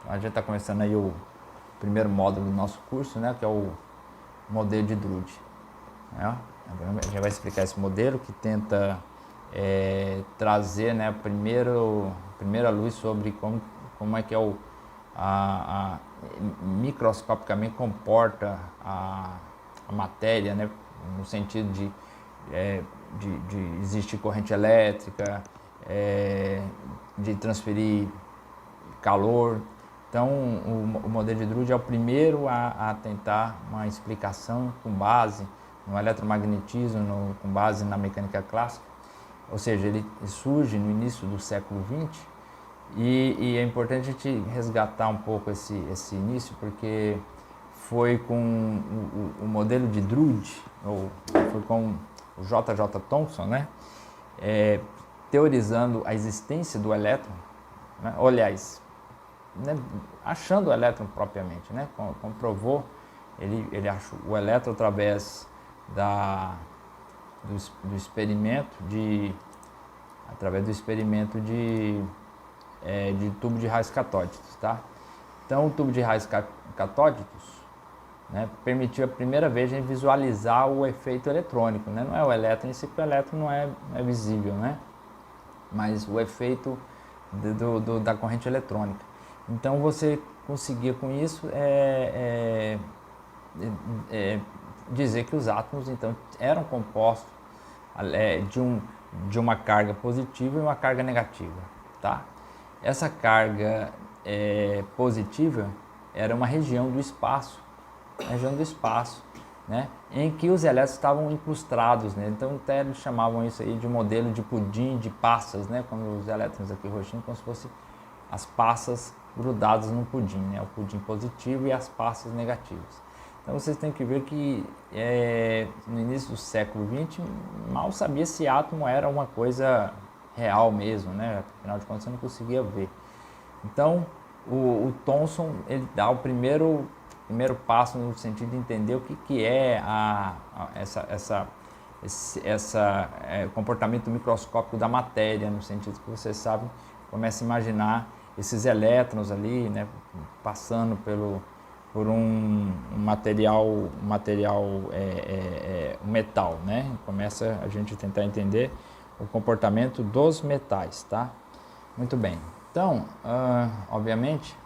A gente está começando aí o primeiro módulo do nosso curso, né, que é o modelo de Drude. Né? A gente vai explicar esse modelo que tenta trazer, né, primeira luz sobre como é que microscopicamente comporta a matéria, né, no sentido de existir corrente elétrica, de transferir calor. Então, o modelo de Drude é o primeiro a tentar uma explicação com base no eletromagnetismo, com base na mecânica clássica. Ou seja, ele surge no início do século XX e é importante a gente resgatar um pouco esse início, porque foi com o modelo de Drude, ou foi com o J.J. Thomson, né, teorizando a existência do elétron, né, aliás, né, achando o elétron propriamente, né, comprovou, ele achou o elétron através do experimento de tubo de raios catódicos, tá? Então, o tubo de raios catódicos, né, permitiu a primeira vez a gente visualizar o efeito eletrônico, né? Não é o elétron em si, porque o elétron não é visível, né? Mas o efeito da corrente eletrônica. Então, você conseguia com isso dizer que os átomos então eram compostos de uma carga positiva e uma carga negativa, tá? Essa carga positiva era uma região do espaço, né, em que os elétrons estavam incrustados, né? Então até eles chamavam isso aí de modelo de pudim de passas, né? Quando os elétrons aqui roxinhos, como se fossem as passas grudadas no pudim, né? O pudim positivo e as passas negativas. Então vocês têm que ver que no início do século XX mal sabia se átomo era uma coisa real mesmo, né? Afinal de contas você não conseguia ver. Então o Thomson ele dá o primeiro passo no sentido de entender o que é comportamento microscópico da matéria, no sentido que vocês sabem, começa a imaginar esses elétrons ali, né, passando por um material, um metal, né? Começa a gente tentar entender o comportamento dos metais, tá? Muito bem. Então, obviamente,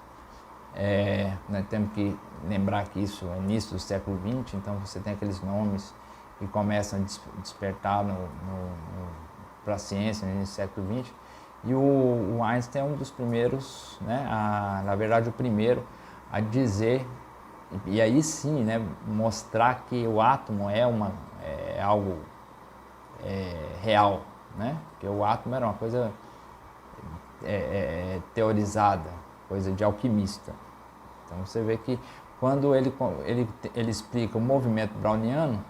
nós temos que lembrar que isso é início do século XX, então você tem aqueles nomes que começam a despertar para a ciência no início do século XX, e o Einstein é um dos primeiros, né, na verdade o primeiro a dizer, e aí sim, né, mostrar que o átomo é algo real, né, porque o átomo era uma coisa teorizada, coisa de alquimista. Então você vê que quando ele explica o movimento browniano,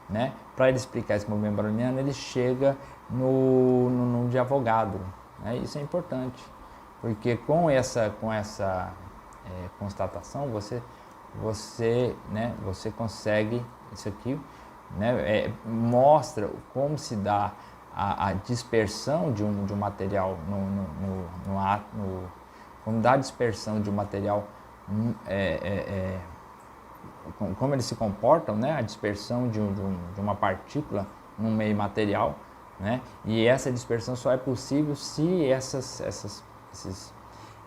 né, para ele explicar esse movimento browniano, ele chega no número de Avogadro. Né? Isso é importante, porque com essa constatação você consegue isso aqui, né, mostra como se dá a dispersão de um material como dá a dispersão de um material, como eles se comportam, né, a dispersão de uma partícula num meio material, né, e essa dispersão só é possível se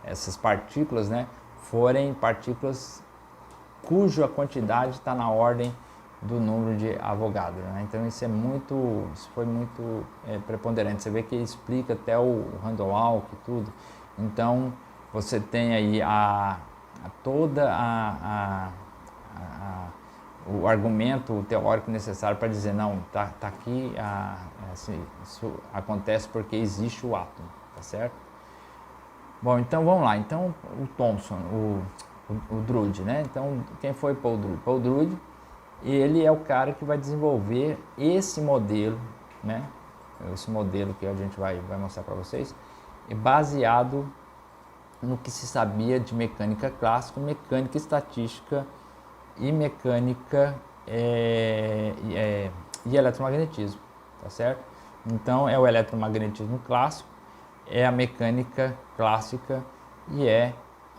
essas partículas, né, forem partículas cuja quantidade está na ordem do número de Avogadro, né? Então isso foi muito preponderante. Você vê que ele explica até o Randall Walk e tudo. Então você tem aí o argumento teórico necessário para dizer não, tá aqui, isso acontece porque existe o átomo, tá certo? Bom, então vamos lá. Então o Thomson, o Drude, né? Então quem foi Paul Drude? Paul Drude, ele é o cara que vai desenvolver esse modelo, né? Esse modelo que a gente vai mostrar para vocês, baseado no que se sabia de mecânica clássica, mecânica estatística e mecânica e eletromagnetismo, tá certo? Então é o eletromagnetismo clássico, é a mecânica clássica e é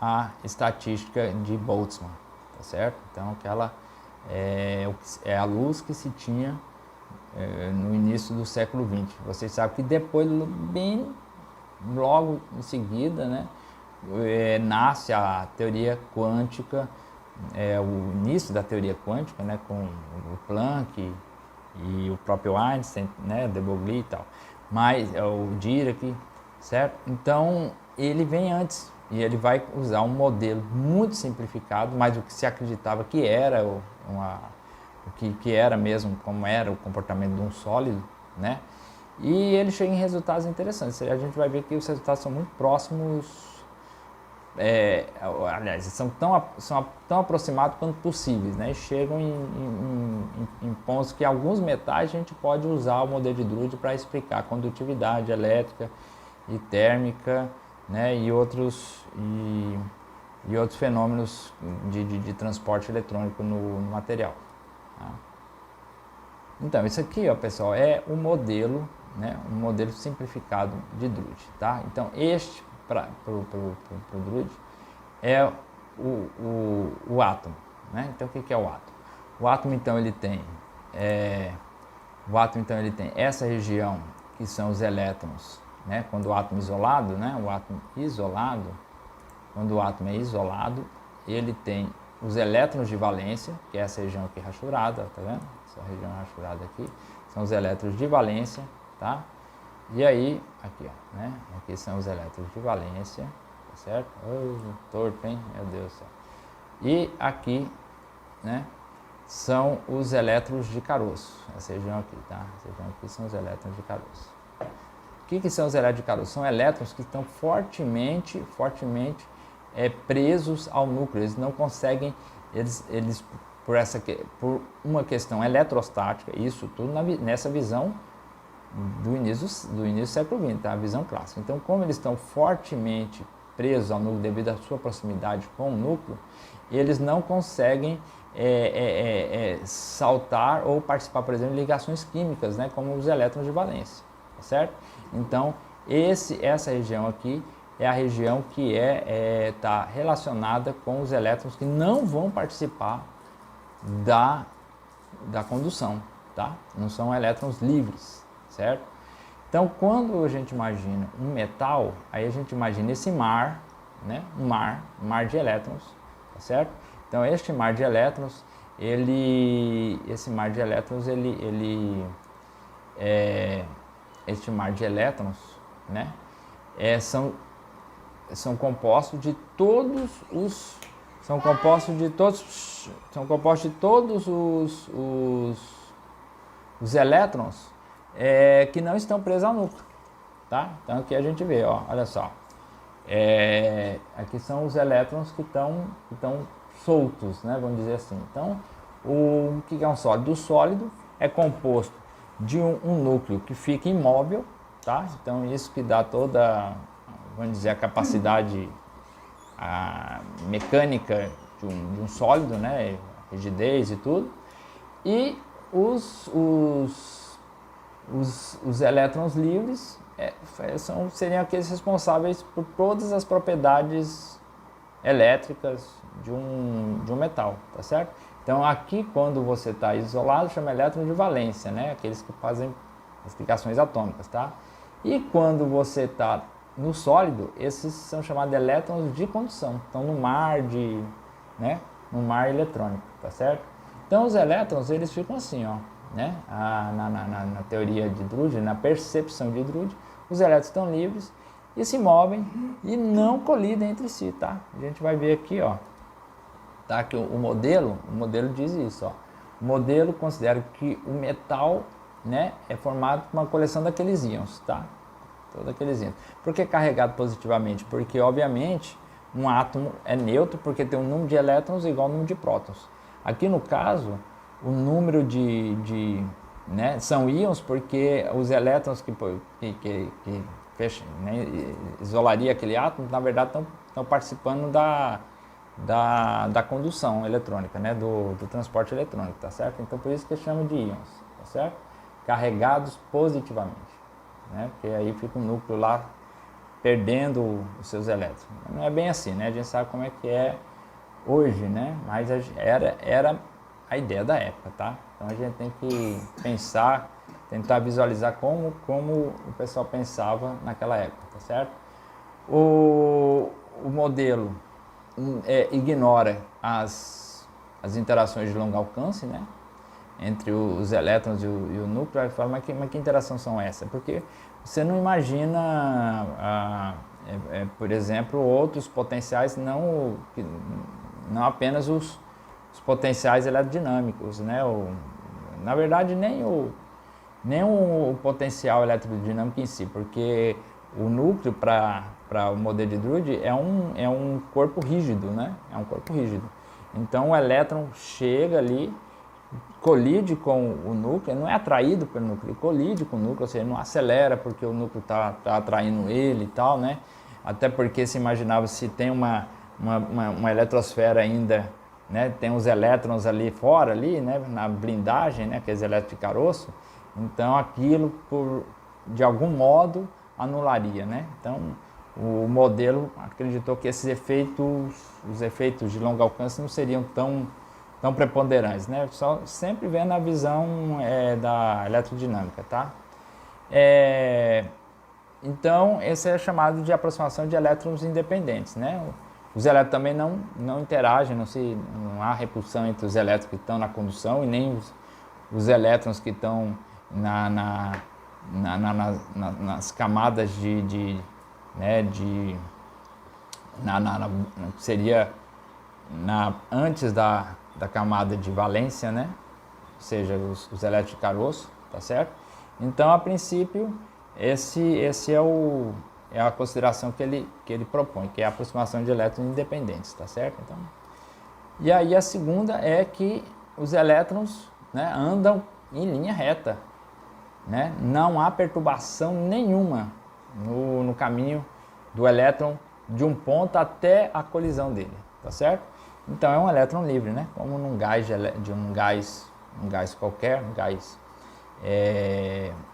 a estatística de Boltzmann, tá certo? Então aquela é a luz que se tinha no início do século XX. Vocês sabem que depois, bem logo em seguida, né, nasce a teoria quântica, o início da teoria quântica, né, com o Planck e o próprio Einstein, né, de Broglie e tal, mas o Dirac, certo? Então ele vem antes e ele vai usar um modelo muito simplificado, mas o que se acreditava que era o que era mesmo, como era o comportamento de um sólido, né? E ele chega em resultados interessantes. A gente vai ver que os resultados são muito próximos, aliás, são tão aproximados quanto possíveis, né? E chegam em pontos que alguns metais a gente pode usar o modelo de Drude para explicar a condutividade elétrica e térmica, né? E outros fenômenos de transporte eletrônico no material. Tá? Então, isso aqui, ó, pessoal, é o modelo, né, um modelo simplificado de Drude, tá? Então, este, para o Drude, é o átomo, né? Então, o que é o átomo? O átomo, então, ele tem essa região, que são os elétrons, né? Quando o átomo isolado, né, quando o átomo é isolado, ele tem os elétrons de valência, que é essa região aqui rachurada, tá vendo? Essa região rachurada aqui, são os elétrons de valência, tá? E aí, aqui, ó, né? Aqui são os elétrons de valência, tá certo? Oh, torto, hein? Meu Deus do céu. E aqui, né, são os elétrons de caroço, essa região aqui, tá? Essa região aqui são os elétrons de caroço. O que são os elétrons de caroço? São elétrons que estão fortemente presos ao núcleo. Eles não conseguem, eles por uma questão eletrostática, isso tudo nessa visão do início do século XX, tá? A visão clássica. Então, como eles estão fortemente presos ao núcleo devido à sua proximidade com o núcleo, eles não conseguem saltar ou participar, por exemplo, de ligações químicas, né, como os elétrons de valência, tá certo? Então, essa região aqui é a região que está relacionada com os elétrons que não vão participar da condução, tá? Não são elétrons livres, certo? Então, quando a gente imagina um metal, aí a gente imagina esse mar, né? Um mar de elétrons, tá certo? Então, este mar de elétrons, este mar de elétrons, né? São compostos de todos os elétrons que não estão presos ao núcleo, tá? Então aqui a gente vê, ó, olha só, aqui são os elétrons que estão soltos, né? Vamos dizer assim. Então, o que é um sólido? O sólido é composto de um núcleo que fica imóvel, tá? Então isso que dá toda, vamos dizer, a capacidade mecânica de um sólido, né? Rigidez e tudo. E os elétrons livres seriam aqueles responsáveis por todas as propriedades elétricas de um metal, tá certo? Então aqui, quando você está isolado, chama elétron de valência, né? Aqueles que fazem as ligações atômicas, tá? E quando você está no sólido, esses são chamados de elétrons de condução. Então no mar no mar eletrônico, tá certo? Então os elétrons, eles ficam assim, ó, né? Na teoria de Drude, na percepção de Drude, os elétrons estão livres e se movem e não colidem entre si, tá? A gente vai ver aqui, ó, tá? Que o modelo diz isso, ó. O modelo considera que o metal, né, é formado por uma coleção daqueles íons, tá? Todos aqueles íons. Por que carregado positivamente? Porque, obviamente, um átomo é neutro porque tem um número de elétrons igual ao número de prótons. Aqui no caso, o número né, são íons porque os elétrons que fecham, né, isolaria aquele átomo, na verdade estão participando da condução eletrônica, né, do transporte eletrônico, tá certo? Então por isso que chama de íons, tá certo? Carregados positivamente, né? Porque aí fica um núcleo lá perdendo os seus elétrons. Não é bem assim, né? A gente sabe como é que é hoje, né? Mas era a ideia da época, tá? Então a gente tem que pensar, tentar visualizar como o pessoal pensava naquela época, tá certo? O modelo ignora as interações de longo alcance, né? Entre os elétrons e o núcleo. Aí fala, mas que interação são essas? Porque você não imagina, por exemplo, outros potenciais, não apenas os potenciais eletrodinâmicos, né? Na verdade, nem o potencial eletrodinâmico em si, porque o núcleo para o modelo de Drude é um corpo rígido, né? É um corpo rígido. Então o elétron chega ali, colide com o núcleo, não é atraído pelo núcleo, ele colide com o núcleo, ou seja, não acelera porque o núcleo está atraindo ele e tal, né? Até porque se imaginava, se tem uma eletrosfera ainda, né? Tem os elétrons ali fora, ali, né? Na blindagem, né? Aqueles elétrons de caroço, então aquilo, de algum modo, anularia, né? Então o modelo acreditou que esses efeitos, os efeitos de longo alcance não seriam tão preponderantes, né? Só sempre vendo a visão da eletrodinâmica, tá? Então, esse é chamado de aproximação de elétrons independentes, né? Os elétrons também não interagem, não há repulsão entre os elétrons que estão na condução e nem os elétrons que estão nas camadas seria antes da camada de valência, né? Ou seja, os elétrons de caroço, tá certo? Então, a princípio, esse é a consideração que ele propõe, que é a aproximação de elétrons independentes, tá certo? Então, e aí a segunda é que os elétrons, né, andam em linha reta, né? Não há perturbação nenhuma no caminho do elétron de um ponto até a colisão dele, tá certo? Então é um elétron livre, né? Como num gás um gás qualquer,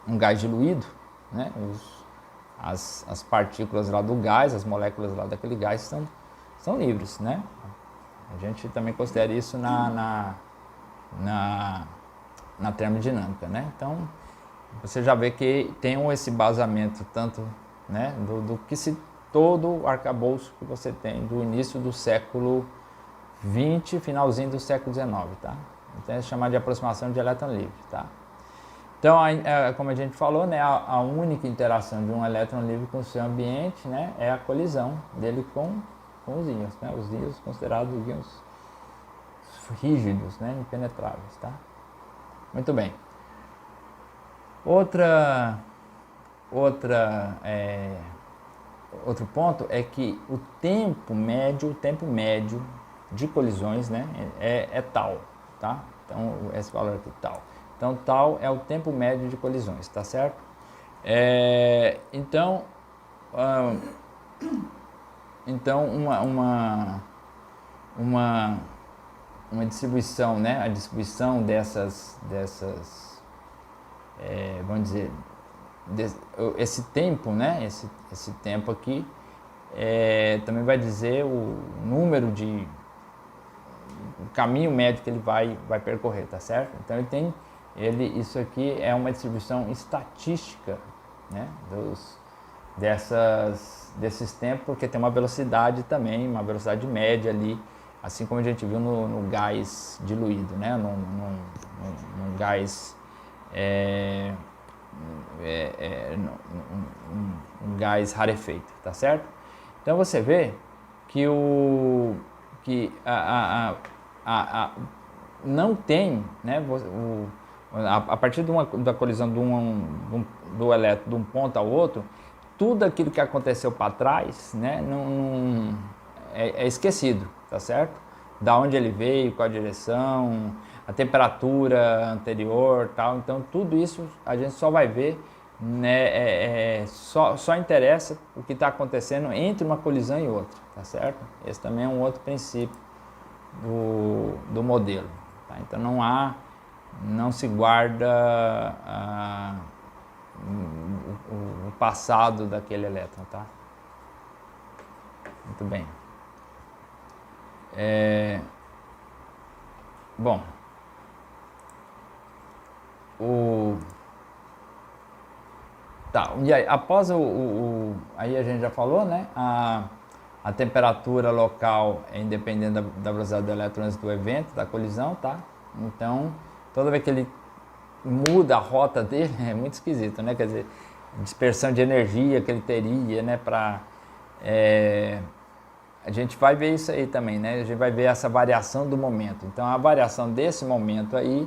um gás diluído, né? As partículas lá do gás, as moléculas lá daquele gás são livres, né? A gente também considera isso na termodinâmica, né? Então você já vê que tem esse basamento tanto, né, do que se todo o arcabouço que você tem do início do século XX, finalzinho do século XIX, tá? Então é chamado de aproximação de elétron livre, tá? Então, como a gente falou, né, a única interação de um elétron livre com o seu ambiente, né, é a colisão dele com os íons, né? Os íons considerados íons rígidos, né, impenetráveis, tá? Muito bem. Outro ponto é que o tempo médio de colisões, né, é tal, tá? Então, esse valor aqui, tal. Então, tal é o tempo médio de colisões, tá certo? Então, uma distribuição, né? A distribuição dessas vamos dizer, esse tempo, né? Esse tempo aqui também vai dizer o número o caminho médio que ele vai percorrer, tá certo? Então isso aqui é uma distribuição estatística, né? Desses tempos, porque tem uma velocidade também, uma velocidade média ali, assim como a gente viu no gás diluído, né? Num gás um gás rarefeito, tá certo? Então você vê que não tem, né, a partir da colisão do elétron de um ponto ao outro, tudo aquilo que aconteceu para trás, né, é esquecido, tá certo? Da onde ele veio, qual a direção, a temperatura anterior, tal. Então tudo isso a gente só vai ver, né, só interessa o que está acontecendo entre uma colisão e outra, tá certo? Esse também é um outro princípio do modelo, tá? Então não se guarda o passado daquele elétron, tá? Muito bem. Bom, tá, e aí, após aí a gente já falou, né? A temperatura local é independente da velocidade do eletrônico do evento, da colisão, tá? Então, toda vez que ele muda a rota dele, é muito esquisito, né? Quer dizer, dispersão de energia que ele teria, né? A gente vai ver isso aí também, né? A gente vai ver essa variação do momento. Então, a variação desse momento aí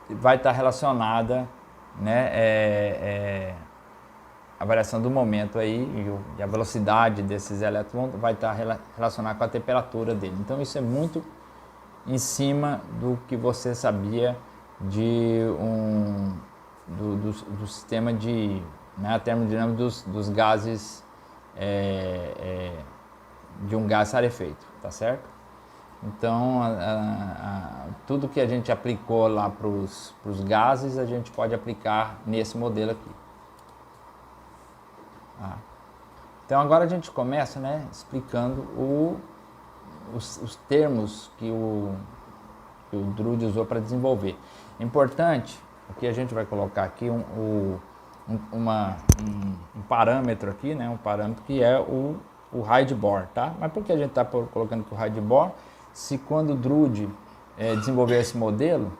vai estar relacionada, né? A variação do momento aí e a velocidade desses elétrons vai estar relacionada com a temperatura dele. Então, isso é muito em cima do que você sabia do sistema de, né, a termodinâmica dos gases, de um gás rarefeito, tá certo? Então, tudo que a gente aplicou lá para os gases, a gente pode aplicar nesse modelo aqui. Então, agora a gente começa, né, explicando os termos que o Drude usou para desenvolver. Importante, o que a gente vai colocar aqui, um parâmetro aqui, né, um parâmetro que é o raio de Bohr, tá? Mas por que a gente está colocando aqui o raio de Bohr? Se quando o Drude desenvolveu esse modelo,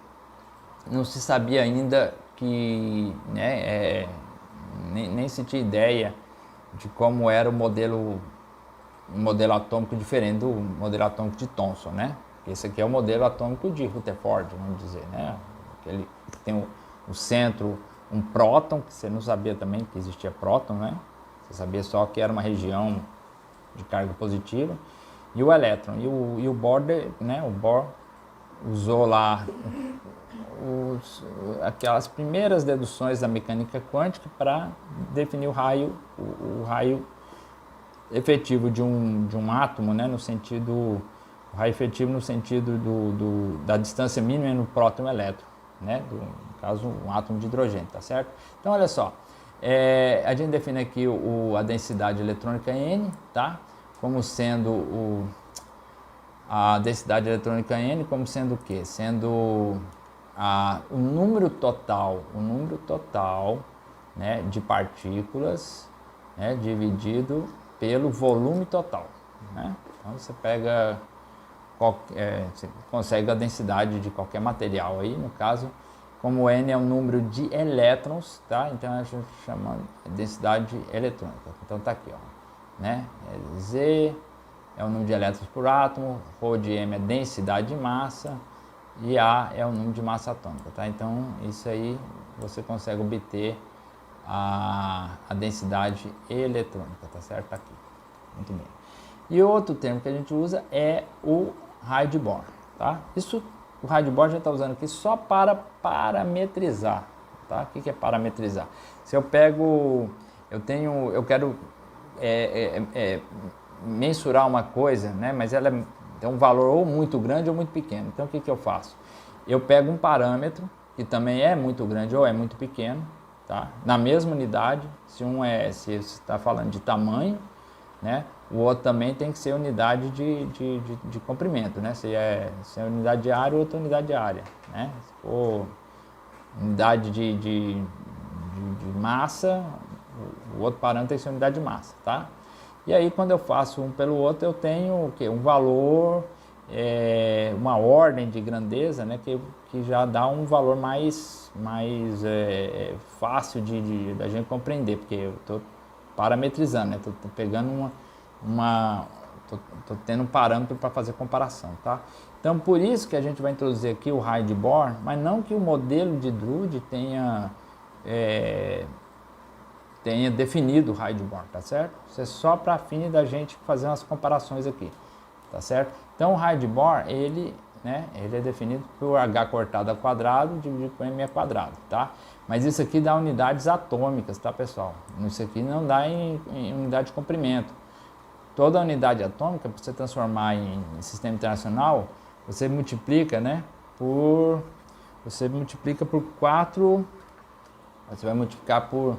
não se sabia ainda que, né, nem se tinha ideia de como era o modelo atômico diferente do modelo atômico de Thomson, né? Esse aqui é o modelo atômico de Rutherford, vamos dizer, né? Ele tem o centro, um próton, que você não sabia também que existia próton, né? Você sabia só que era uma região de carga positiva, e o elétron. E o Bohr, né? O Bohr usou lá aquelas primeiras deduções da mecânica quântica para definir o raio efetivo de um átomo, né, no sentido, o raio efetivo no sentido da distância mínima entre o próton e o elétron, né, no caso um átomo de hidrogênio, tá certo? Então olha só, a gente define aqui a densidade eletrônica N, tá, como sendo a densidade eletrônica N como sendo o quê? Sendo o número total, né, de partículas, né, dividido pelo volume total, né? Então você pega você consegue a densidade de qualquer material aí, no caso, como N é o número de elétrons, tá? Então a gente chama de densidade eletrônica. Então tá aqui, ó, né? Z é o número de elétrons por átomo, ρ de m é densidade de massa e A é o número de massa atômica, tá? Então isso aí você consegue obter a densidade eletrônica, tá certo? Tá aqui. Muito bem. E outro termo que a gente usa é o raio de Bohr, tá? O raio de Bohr a gente está usando aqui só para parametrizar, tá? O que é parametrizar? Se eu pego, eu quero mensurar uma coisa, né? Mas ela tem um valor ou muito grande ou muito pequeno. Então o que eu faço? Eu pego um parâmetro que também é muito grande ou é muito pequeno, tá? Na mesma unidade, se você está falando de tamanho, né? O outro também tem que ser unidade de comprimento, né? Se é unidade de área, outra unidade de área, né? Se for unidade de massa, o outro parâmetro tem que ser unidade de massa, tá? E aí quando eu faço um pelo outro, eu tenho o quê? Um valor, uma ordem de grandeza, né? Que já dá um valor mais fácil da gente compreender, porque eu estou parametrizando, né? Tô pegando tô tendo um parâmetro para fazer comparação, tá? Então por isso que a gente vai introduzir aqui o raio de Bohr, mas não que o modelo de Drude tenha definido o raio de Bohr, tá certo? Isso é só para fim da gente fazer umas comparações aqui, tá certo? Então o raio de Bohr, ele é definido por h cortado ao quadrado dividido por m ao quadrado, tá? Mas isso aqui dá unidades atômicas, tá, pessoal? Isso aqui não dá em unidade de comprimento. Toda unidade atômica, para você transformar em sistema internacional, você multiplica, né, por 4, você vai multiplicar por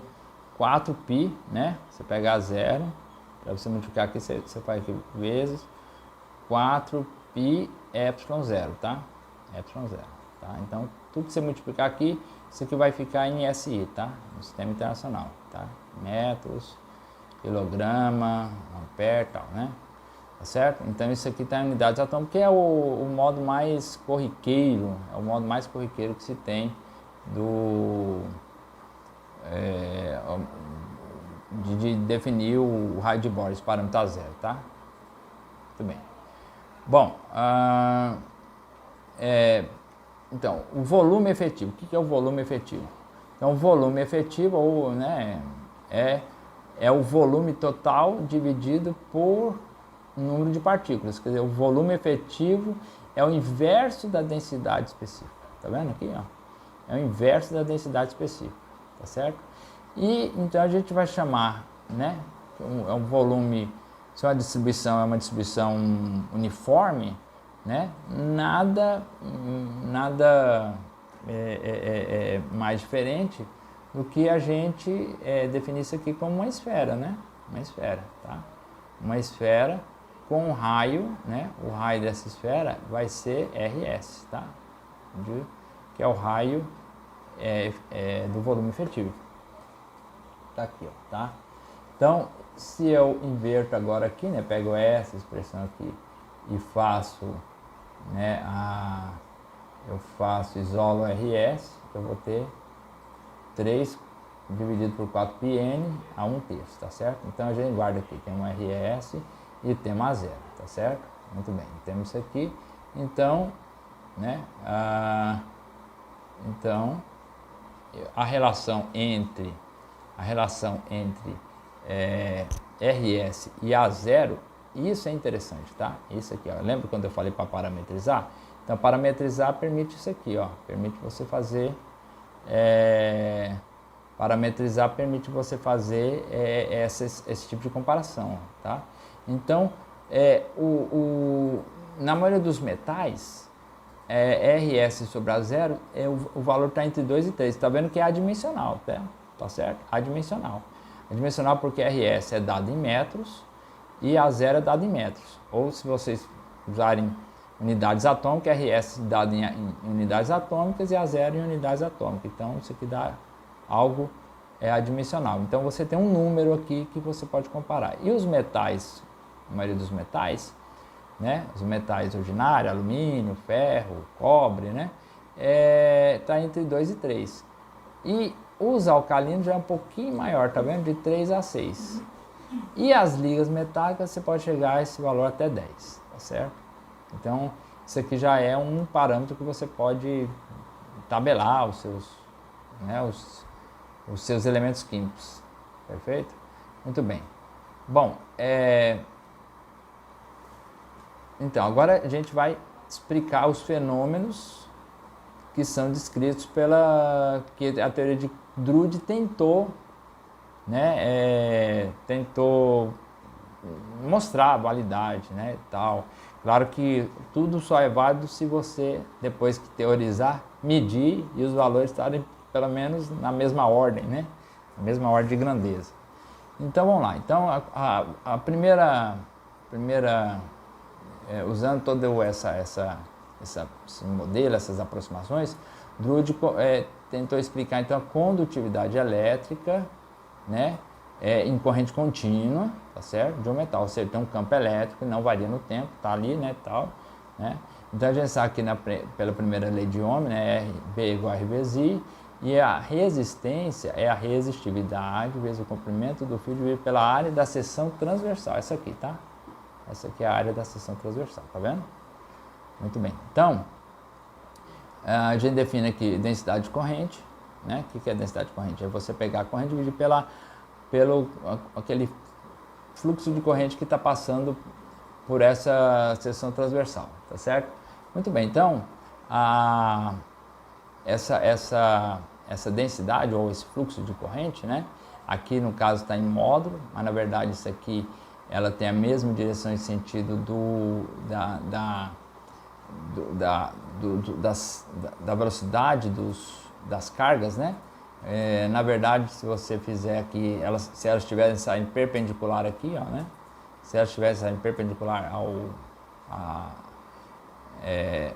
4π, né? Você pega 0 Para você multiplicar aqui, você faz aqui vezes 4π ε0, tá? ε0, tá? Então, tudo que você multiplicar aqui, isso aqui vai ficar em SI, tá? No sistema internacional, tá? Metros, quilograma, ampere, tal, né? Tá certo? Então, isso aqui está em unidades atômicas, que é o modo mais corriqueiro, é o modo mais corriqueiro que se tem de definir o raio de Bohr, esse parâmetro a zero, tá? Muito bem. Bom, então, o volume efetivo. O que é o volume efetivo? Então, o volume efetivo, é o volume total dividido por número de partículas. Quer dizer, o volume efetivo é o inverso da densidade específica. Tá vendo aqui, ó? É o inverso da densidade específica, tá certo? E então a gente vai chamar, né? É um volume, se uma distribuição é uma distribuição uniforme, né? Nada mais diferente do que a gente definir isso aqui como uma esfera, né? Uma esfera, tá? Uma esfera com um raio, né? O raio dessa esfera vai ser RS, tá? Que é o raio do volume efetivo. Tá aqui, ó, tá? Então, se eu inverto agora aqui, né? Pego essa expressão aqui e faço, né? Isolo RS, eu vou ter 3 dividido por 4πn a 1/3, tá certo? Então a gente guarda aqui, tem um RS e tem uma zero, tá certo? Muito bem, temos isso aqui. Então, né? Então, a relação entre RS e A0, isso é interessante, tá? Isso aqui, ó. Lembra quando eu falei para parametrizar? Então, parametrizar permite isso aqui, ó. Permite você fazer... parametrizar permite você fazer esse tipo de comparação, tá? Então, na maioria dos metais, RS sobre A0, o valor está entre 2 e 3. Está vendo que é adimensional, tá certo? Adimensional. Adimensional porque RS é dado em metros e A0 é dado em metros. Ou se vocês usarem unidades atômicas, RS dado em unidades atômicas e A0 em unidades atômicas. Então, isso aqui dá algo adimensional. Então, você tem um número aqui que você pode comparar. E os metais, a maioria dos metais, né? Os metais ordinários, alumínio, ferro, cobre, né? Tá entre 2 e 3. E os alcalinos já é um pouquinho maior, tá vendo? De 3 a 6. E as ligas metálicas você pode chegar a esse valor até 10, tá certo? Então, isso aqui já é um parâmetro que você pode tabelar os seus elementos químicos, perfeito? Muito bem. Bom, então, agora a gente vai explicar os fenômenos que são descritos que a teoria de Drude tentou, né, tentou mostrar a validade, né, e tal. Claro que tudo só é válido se você, depois que teorizar, medir e os valores estarem pelo menos na mesma ordem, né, na mesma ordem de grandeza. Então vamos lá. Então a primeira usando todo esse modelo, essas aproximações, Drude tentou explicar então a condutividade elétrica, né, em corrente contínua, tá certo? De um metal, ou seja, tem um campo elétrico que não varia no tempo, tá ali, né, tal, né? Então a gente sabe que pela primeira lei de Ohm, né, RB igual a R vezes I, e a resistência é a resistividade vezes o comprimento do fio dividido pela área da seção transversal. Essa aqui, tá? Essa aqui é a área da seção transversal, tá vendo? Muito bem. Então, a gente define aqui densidade de corrente, né? O que é densidade de corrente? É você pegar a corrente e dividir pelo aquele fluxo de corrente que está passando por essa seção transversal, tá certo? Muito bem. Então, essa densidade ou esse fluxo de corrente, né? Aqui no caso está em módulo, mas na verdade isso aqui ela tem a mesma direção e sentido da velocidade das cargas, né? Na verdade, se você fizer aqui, se elas estiverem saindo perpendicular aqui, ó, né? Se elas estiverem saindo perpendicular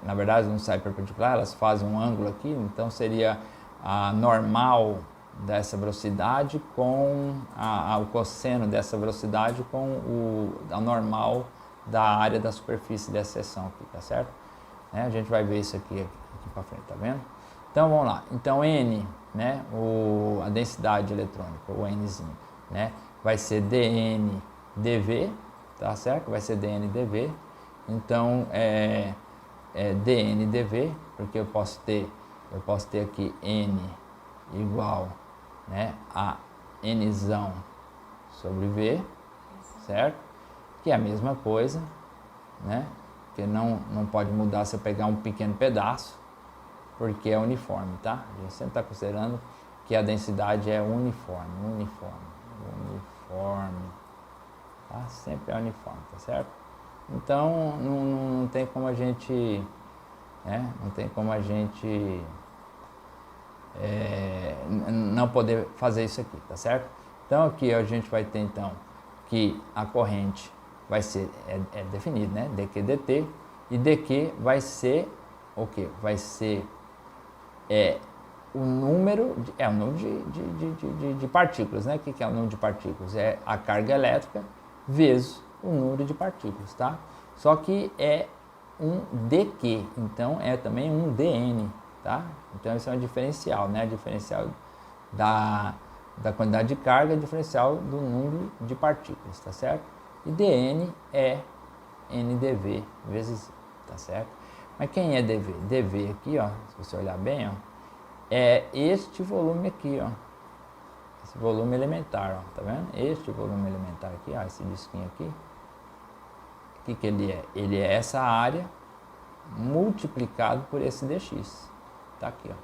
na verdade não sai perpendicular, elas fazem um ângulo aqui, então seria a normal dessa velocidade com o cosseno dessa velocidade com a normal da área da superfície dessa seção aqui, tá certo? A gente vai ver isso aqui para frente, tá vendo? Então vamos lá. Então N, né, a densidade eletrônica, o Nzinho, né, vai ser dN dV, tá certo? Vai ser dN dV. Então dN dV, porque eu posso ter aqui N igual, né, a Nzão sobre V, certo? Que é a mesma coisa, né? Que não pode mudar se eu pegar um pequeno pedaço, porque é uniforme, tá? A gente sempre está considerando que a densidade é uniforme, tá? Sempre é uniforme, tá certo? Então não tem como a gente, né? Não tem como a gente não poder fazer isso aqui, tá certo? Então aqui a gente vai ter então que a corrente vai ser definido, né? dQ dt, e dQ vai ser o quê? Vai ser o número de partículas, né? O que é o número de partículas? É a carga elétrica vezes o número de partículas, tá? Só que é um dQ, então é também um dN, tá? Então isso é um diferencial, né? Diferencial da quantidade de carga é diferencial do número de partículas, tá certo? E dN é NdV vezes, tá certo? Mas quem é dV? dV aqui, ó, se você olhar bem, ó, é este volume aqui, ó. Esse volume elementar, ó, tá vendo? Este volume elementar aqui, ó, esse disquinho aqui. O que ele é? Ele é essa área multiplicado por esse dx. Tá aqui, ó,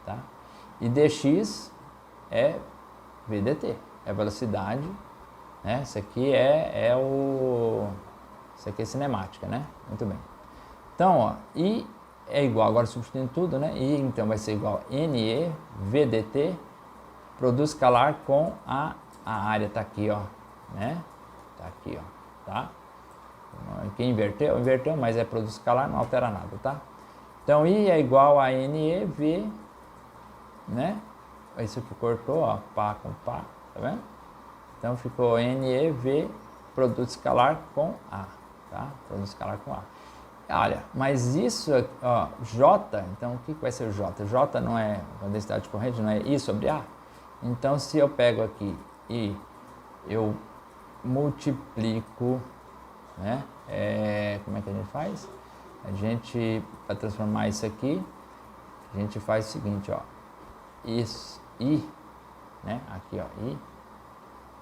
tá? E dx é VDT, é velocidade, né? Isso aqui isso aqui é cinemática, né? Muito bem. Então, ó, I é igual, agora substituindo tudo, né? I então vai ser igual a NE VDT, produto escalar com a área, tá aqui, ó, né? Tá aqui, ó, tá? Aqui inverteu, mas é produto escalar, não altera nada, tá? Então, I é igual a NEV, né? Isso que cortou, ó, pá com pá, tá vendo? Então, ficou NEV, produto escalar com A, tá? Produto escalar com A. Olha, mas isso, ó, J, então o que vai ser o J? J não é a densidade de corrente, não é I sobre A? Então, se eu pego aqui e eu multiplico, né? Como é que a gente faz? A gente, para transformar isso aqui, a gente faz o seguinte, ó. Isso, I, né? Aqui, ó, I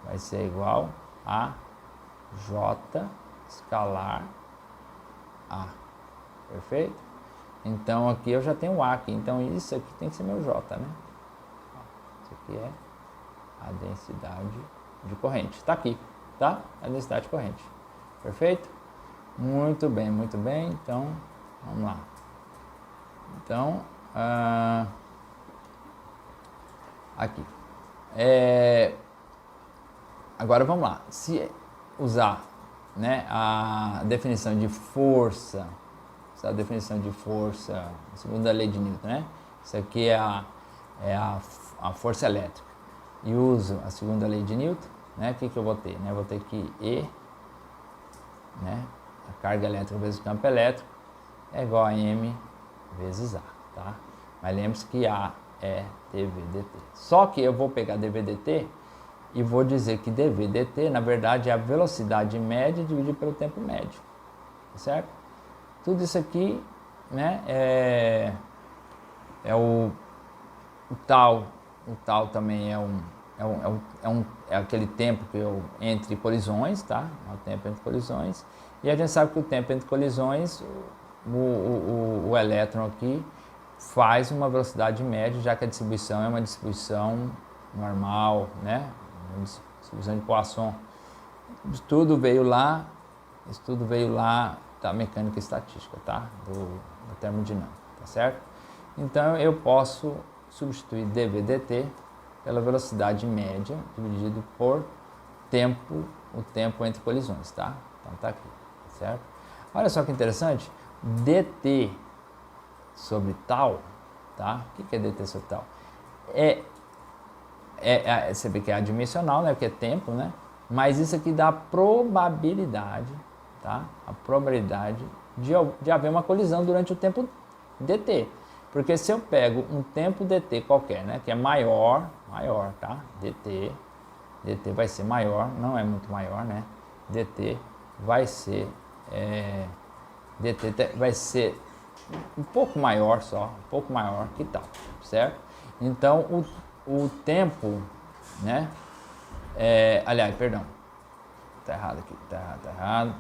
vai ser igual a J escalar A. Perfeito? Então, aqui eu já tenho o A aqui. Então, isso aqui tem que ser meu J, né? Isso aqui é a densidade de corrente. Está aqui, tá? A densidade de corrente. Perfeito? Muito bem, muito bem. Então, vamos lá. Então, aqui. Agora, vamos lá. Se usar, né, a definição de força, a definição de força, segundo a lei de Newton, né? Isso aqui é a força elétrica. E uso a segunda lei de Newton, né? O que eu vou ter? Né? Eu vou ter que E, né? A carga elétrica vezes o campo elétrico é igual a M vezes A, tá? Mas lembre-se que A é dV/dt. Só que eu vou pegar dV/dt e vou dizer que dV/dt, na verdade, é a velocidade média dividida pelo tempo médio, certo? Tudo isso aqui, né, é o tal também é aquele tempo entre colisões, tá? É o tempo entre colisões. E a gente sabe que o tempo entre colisões, o elétron aqui faz uma velocidade média, já que a distribuição é uma distribuição normal, né? Uma distribuição de Poisson. Isso tudo veio lá da mecânica estatística, tá? Da termodinâmica, tá certo? Então eu posso substituir dV/dt pela velocidade média dividido por o tempo entre colisões, tá? Então tá aqui, certo? Olha só que interessante, dt sobre tal, tá? O que é dt sobre tal? Você vê que é adimensional, né? Que é tempo, né? Mas isso aqui dá a probabilidade, tá? A probabilidade de haver uma colisão durante o tempo dt. Porque se eu pego um tempo dt qualquer, né? Que é maior, tá? dt vai ser maior, não é muito maior, né? dt vai ser vai ser um pouco maior só, um pouco maior que tal, certo? Então o tempo, né? Aliás, perdão, tá errado aqui, tá errado.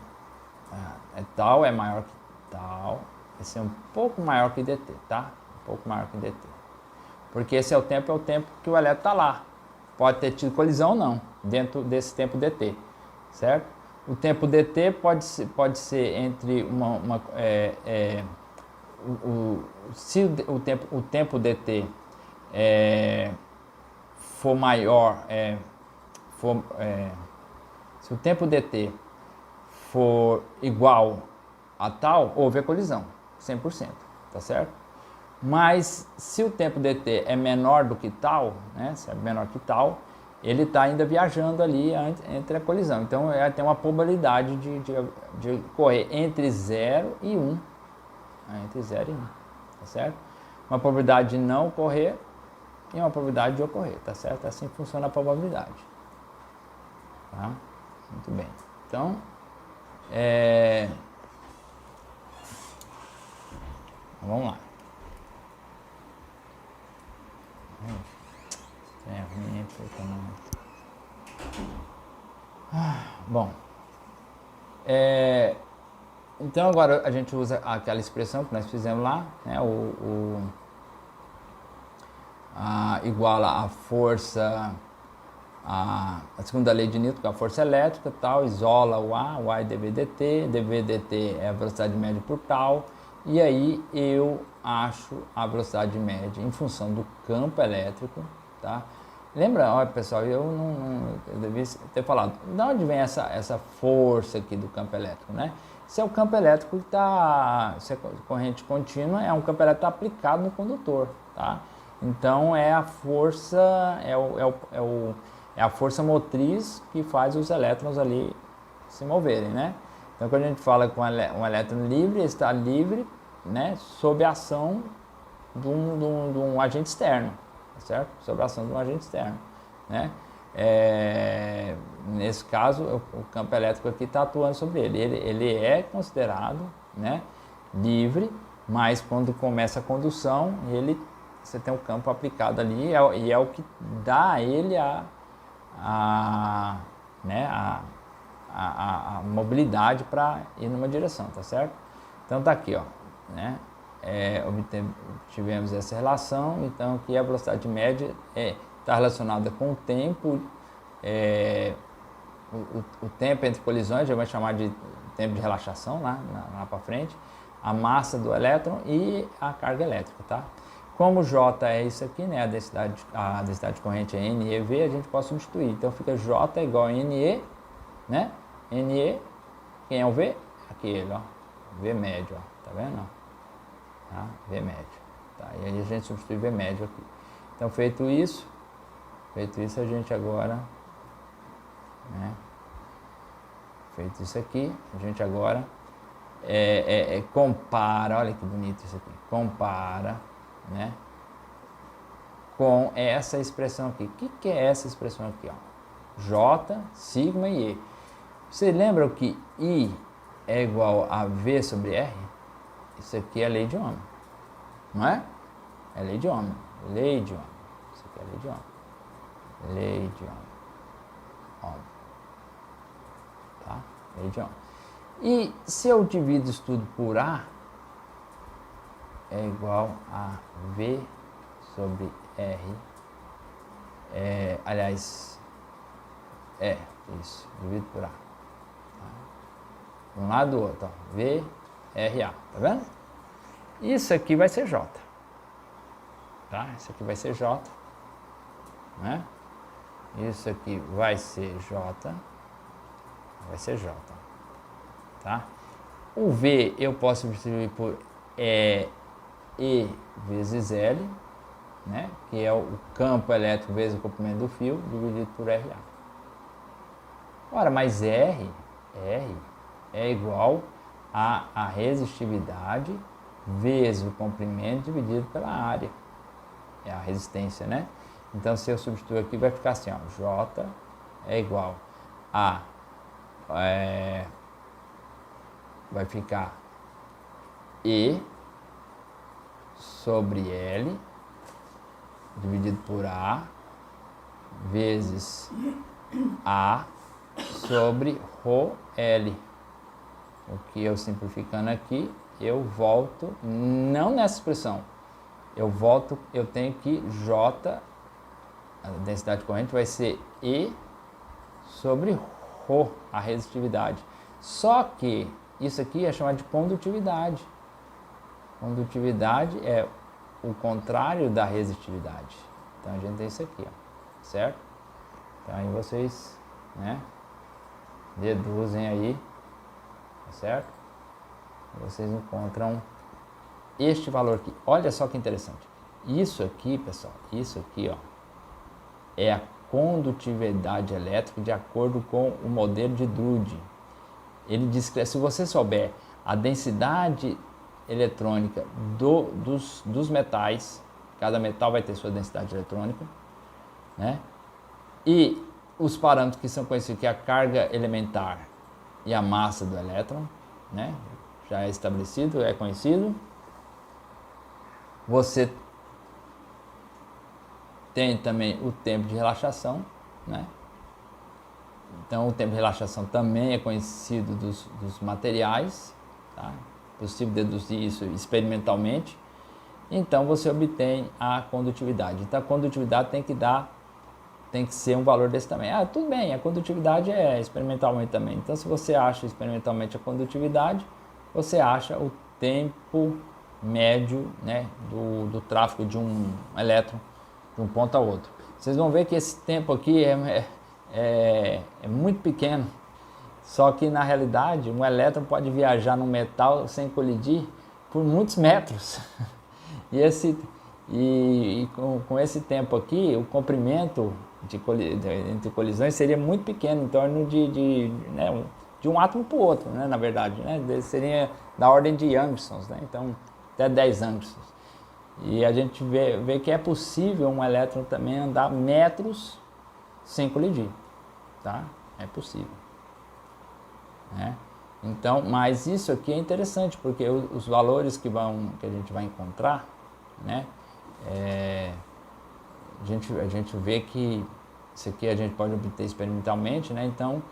Tal é maior que tal, vai ser um pouco maior que dt, tá? Um pouco maior que dt. Porque esse é o tempo que o elétron está lá. Pode ter tido colisão ou não, dentro desse tempo dt, certo? O tempo dt pode ser entre se o tempo dt for maior, se o tempo dt for igual a tal, houve a colisão, 100%, tá certo? Mas se o tempo dt é menor do que tal, né, se é menor que tal, ele está ainda viajando ali entre a colisão. Então tem uma probabilidade de correr entre 0 e 1. Entre 0 e 1, tá certo? Uma probabilidade de não ocorrer e uma probabilidade de ocorrer, tá certo? Assim funciona a probabilidade. Tá? Muito bem. Então, vamos lá. Bom, então agora a gente usa aquela expressão que nós fizemos lá, né? Iguala a força, a segunda lei de Newton, que é a força elétrica, tal, isola o A é dV/dt é a velocidade média por tal, e aí eu acho a velocidade média em função do campo elétrico, tá? Lembra, olha pessoal, eu devia ter falado, de onde vem essa força aqui do campo elétrico, né? Se é o campo elétrico que está, se é corrente contínua, é um campo elétrico aplicado no condutor, tá? Então é a força, é a força motriz que faz os elétrons ali se moverem, né? Então quando a gente fala com um elétron livre, ele está livre, né, sob a ação de um agente externo, certo? Sob a ação de um agente externo, né? Nesse caso, o campo elétrico aqui está atuando sobre ele. Ele é considerado, né, livre, mas quando começa a condução, você tem um campo aplicado ali e é o que dá a ele a mobilidade para ir numa direção, tá certo? Então tá aqui, ó, né? Tivemos essa relação, então aqui a velocidade média está relacionada com o tempo, o tempo entre colisões, a gente vai chamar de tempo de relaxação lá para frente, a massa do elétron e a carga elétrica, tá? Como J é isso aqui, né? A densidade de corrente é NeV, a gente pode substituir. Então fica J igual a Ne, né? Ne, quem é o V? Aqui ele, ó. V médio, ó. Tá vendo? Tá? V médio. Tá? E aí a gente substitui V médio aqui. Então feito isso a gente agora, né? Feito isso aqui, a gente agora compara, olha que bonito isso aqui, compara, né, com essa expressão aqui. O que é essa expressão aqui, ó? J, sigma e E. Vocês lembram que I é igual a V sobre R? Isso aqui é lei de Ohm, não é? É lei de Ohm, lei de Ohm. Isso aqui é lei de Ohm, lei de Ohm, tá? Lei de Ohm. E se eu divido isso tudo por A, é igual a V sobre R. Aliás, isso, divido por A. Tá? Um lado do outro, ó, V, R, A. Tá vendo? Isso aqui vai ser J. tá? Isso aqui vai ser J, né? Isso aqui vai ser J, tá? O V eu posso substituir por E vezes L, né? Que é o campo elétrico vezes o comprimento do fio, dividido por RA. Ora, mas R é igual a resistividade vezes o comprimento dividido pela área. É a resistência, né? Então, se eu substituir aqui, vai ficar assim, ó, J é igual a... vai ficar E sobre L dividido por A vezes A sobre ρL. O que eu simplificando aqui, eu volto, não nessa expressão, eu tenho que J, a densidade corrente vai ser E sobre ρ, a resisttividade. Só que isso aqui é chamado de condutividade. Condutividade é o contrário da resistividade. Então a gente tem isso aqui, ó, certo? Então aí vocês, né, deduzem aí, tá certo? Vocês encontram este valor aqui. Olha só que interessante. Isso aqui, pessoal, isso aqui, ó, é a condutividade elétrica de acordo com o modelo de Drude. Ele diz que se você souber a densidade eletrônica dos metais, cada metal vai ter sua densidade eletrônica, né? E os parâmetros que são conhecidos, que é a carga elementar e a massa do elétron, né? Já é estabelecido, é conhecido. Você tem também o tempo de relaxação, né? Então o tempo de relaxação também é conhecido dos materiais, tá? É possível deduzir isso experimentalmente. Então você obtém a condutividade. Então a condutividade tem que ser um valor desse também. Ah, tudo bem, a condutividade é experimentalmente também. Então se você acha experimentalmente a condutividade, você acha o tempo médio, né, do tráfego de um elétron de um ponto ao outro. Vocês vão ver que esse tempo aqui é muito pequeno, só que na realidade um elétron pode viajar no metal sem colidir por muitos metros. E com esse tempo aqui, o comprimento entre colisões seria muito pequeno, em torno de um átomo para o outro, né, na verdade, né? Seria da ordem de angstroms, né? Então até 10 angstroms. E a gente vê que é possível um elétron também andar metros sem colidir, tá? É possível, né? Então, mas isso aqui é interessante, porque os valores que a gente vai encontrar, né? A gente vê que isso aqui a gente pode obter experimentalmente, né? Então,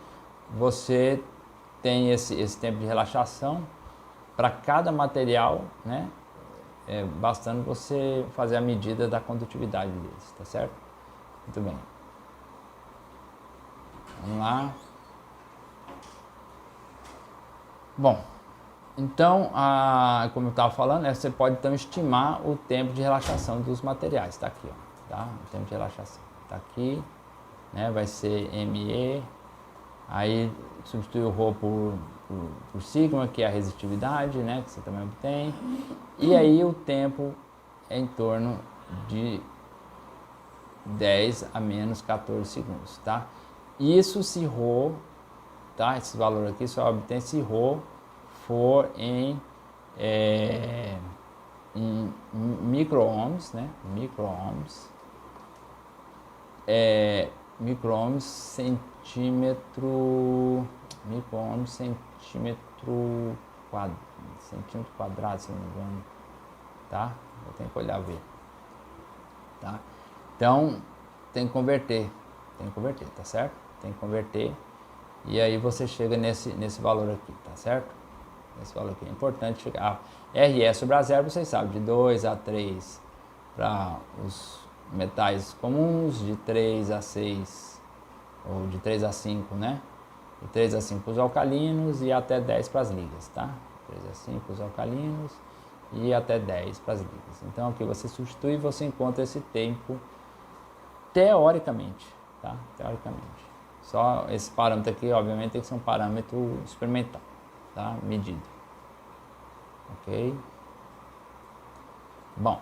você tem esse tempo de relaxação para cada material, né? Bastando você fazer a medida da condutividade deles, tá certo? Muito bem. Vamos lá. Bom, então, como eu estava falando, você pode então estimar o tempo de relaxação dos materiais. Está aqui, ó, tá? O tempo de relaxação está aqui, né? Vai ser ME, aí substitui o ρ por sigma, que é a resistividade, né? Que você também obtém. E aí o tempo é em torno de 10 a menos 14 segundos, tá? Isso se ρ, tá? Esse valor aqui só obtém se ρ for em micro-ohms, né? Micro-ohms centímetro quadrado, se não me engano, tá? Eu tenho que olhar ver, tá? Então tem que converter, tá certo? Tem que converter e aí você chega nesse valor aqui, tá certo? Esse valor aqui é importante chegar. RE sobre a zero, vocês sabem, de 2 a 3 para os metais comuns, de 3 a 6 ou de 3 a 5, né? De 3 a 5 para os alcalinos e até 10 para as ligas, tá? 3 a 5 para os alcalinos e até 10 para as ligas. Então aqui você substitui e você encontra esse tempo teoricamente, tá? Teoricamente. Só esse parâmetro aqui, obviamente, tem que ser um parâmetro experimental, tá? Medido. Ok? Bom.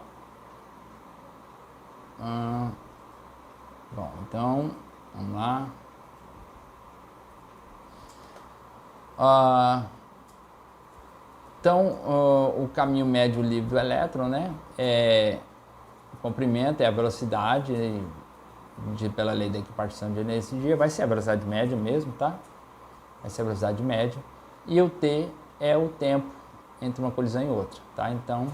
Bom, então, vamos lá. Então, o caminho médio livre do elétron, né? O comprimento é a velocidade pela lei da equipartição de energia, vai ser a velocidade média mesmo, tá? Vai ser a velocidade média. E o t é o tempo entre uma colisão e outra, tá? Então,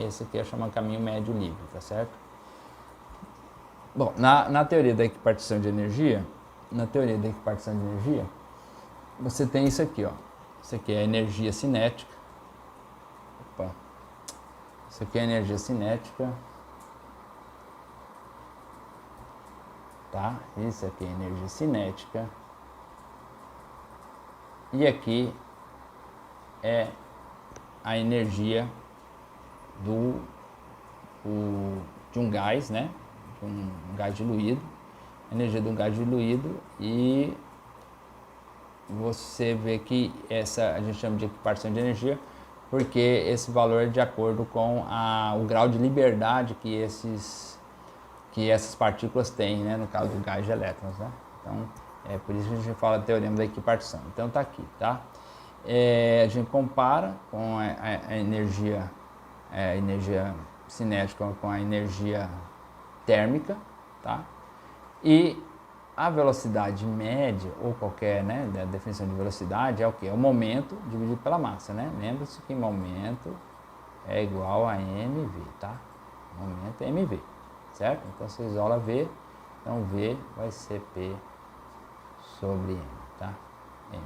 esse aqui é chamado caminho médio livre, tá certo? Bom, na teoria da equipartição de energia, você tem isso aqui, ó. Isso aqui é a energia cinética. Opa. Isso aqui é a energia cinética. Tá? Isso aqui é energia cinética. E aqui é a energia de um gás, né? De um gás diluído. Energia de um gás diluído. E você vê que essa a gente chama de equipartição de energia, porque esse valor é de acordo com o grau de liberdade que essas partículas têm, né, no caso do gás de elétrons, né? Então, é por isso que a gente fala do teorema da equipartição. Então, tá aqui, tá? A gente compara com a energia cinética com a energia térmica, tá? E a velocidade média, ou qualquer, né, da definição de velocidade, é o que? É o momento dividido pela massa, né? Lembra-se que momento é igual a mv, tá? Momento é mv. Certo? Então você isola V, então V vai ser P sobre M, tá? M.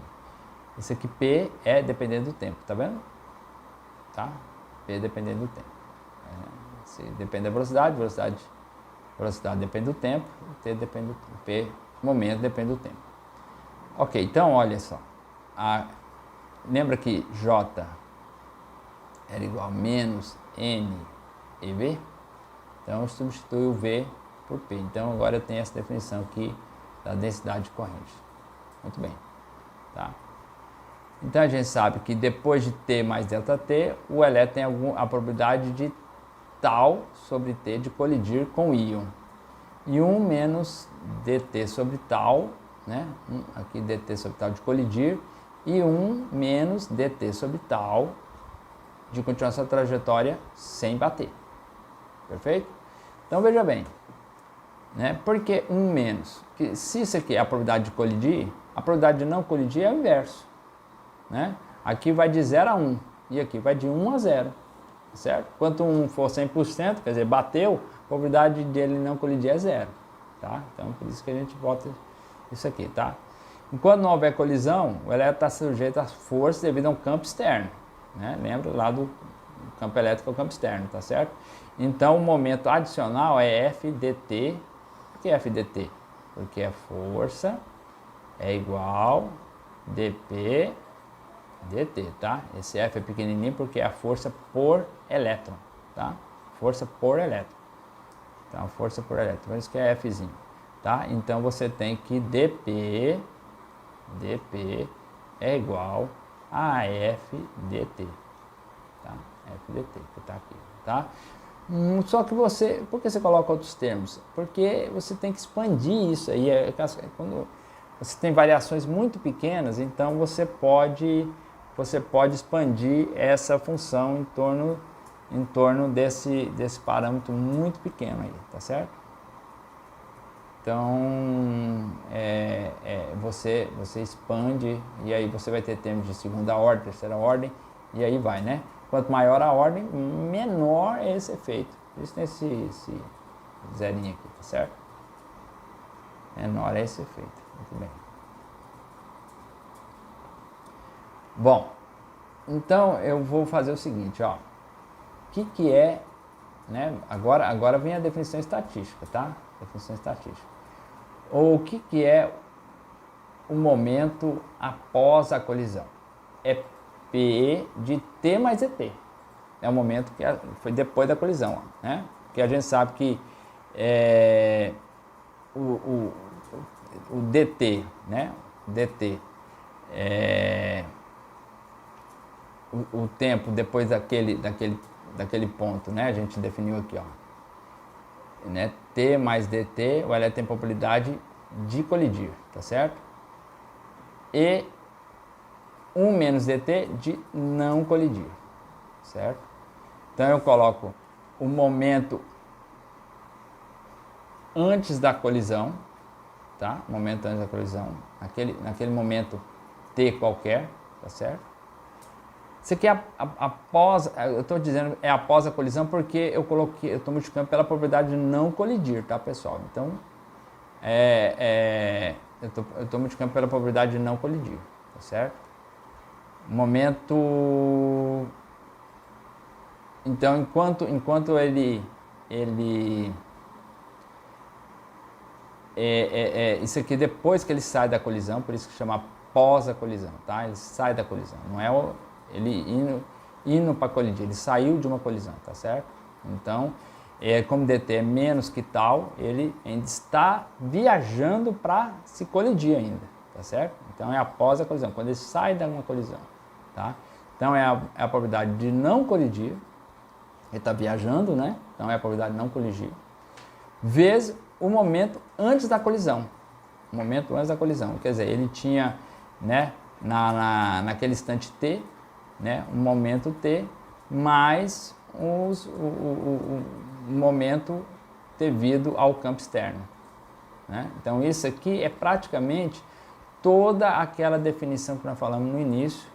Esse aqui P é dependendo do tempo, tá vendo? Tá? P dependendo do tempo. Se depende da velocidade depende do tempo, T depende do tempo, P, momento depende do tempo. Ok, então olha só. Lembra que J era igual a menos N e V? Então, eu substituo o V por P. Então, agora eu tenho essa definição aqui da densidade de corrente. Muito bem. Tá? Então, a gente sabe que depois de T mais ΔT, o elétron tem a probabilidade de tal sobre T de colidir com o íon. E 1 menos dt sobre tal, né? Aqui dt sobre tal de colidir. E 1 menos dt sobre tal de continuar sua trajetória sem bater. Perfeito? Então veja bem, né? Por que 1 menos? Porque se isso aqui é a probabilidade de colidir, a probabilidade de não colidir é o inverso, né? Aqui vai de 0 a 1 e aqui vai de 1 a 0, certo? Quanto 1 for 100%, quer dizer, bateu, a probabilidade dele não colidir é 0, tá? Então por isso que a gente bota isso aqui, tá? Enquanto não houver colisão, o elétron está sujeito às forças devido a um campo externo, né? Lembra lá do campo elétrico é o campo externo, tá certo? Então, o momento adicional é F dt. Por que F dt? Porque a força é igual dp dt, tá? Esse F é pequenininho porque é a força por elétron, tá? Força por elétron. Então, força por elétron, por isso que é Fzinho, tá? Então, você tem que dp é igual a F dt, tá? F dt, que tá aqui, tá? Só que por que você coloca outros termos? Porque você tem que expandir isso aí. Quando você tem variações muito pequenas, então você pode expandir essa função em torno desse parâmetro muito pequeno aí, tá certo? Então, você expande e aí você vai ter termos de segunda ordem, terceira ordem, e aí vai, né? Quanto maior a ordem, menor é esse efeito. Por isso tem esse zerinho aqui, tá certo? Menor é esse efeito. Muito bem. Bom, então eu vou fazer o seguinte, ó. O que é, né? Agora vem a definição estatística, tá? Definição estatística. Ou o que é o momento após a colisão? É P de T mais ET. é o momento que foi depois da colisão, né? Porque a gente sabe que o dt, né? dt, o tempo depois daquele ponto, né? A gente definiu aqui, ó, né? T mais dt, o L tem a probabilidade de colidir, tá certo? E 1 menos dt de não colidir, certo? Então eu coloco o momento antes da colisão, tá? Momento antes da colisão, naquele momento t qualquer, tá certo? Isso aqui é após, eu estou dizendo é após a colisão porque eu estou multiplicando pela probabilidade de não colidir, tá, pessoal? Então, eu estou multiplicando pela probabilidade de não colidir, tá certo? Momento. Então, enquanto ele isso aqui depois que ele sai da colisão, por isso que chama após a colisão, tá? Ele sai da colisão, não é ele indo para colidir, ele saiu de uma colisão, tá certo? Então, como dt é menos que tal, ele ainda está viajando para se colidir ainda, tá certo? Então é após a colisão, quando ele sai de uma colisão, tá? Então é a probabilidade de não colidir, ele está viajando, né? Então é a probabilidade de não colidir, vezes o momento antes da colisão. O momento antes da colisão, quer dizer, ele tinha, né, naquele instante t, né, um momento t, mais o momento devido ao campo externo, né? Então isso aqui é praticamente toda aquela definição que nós falamos no início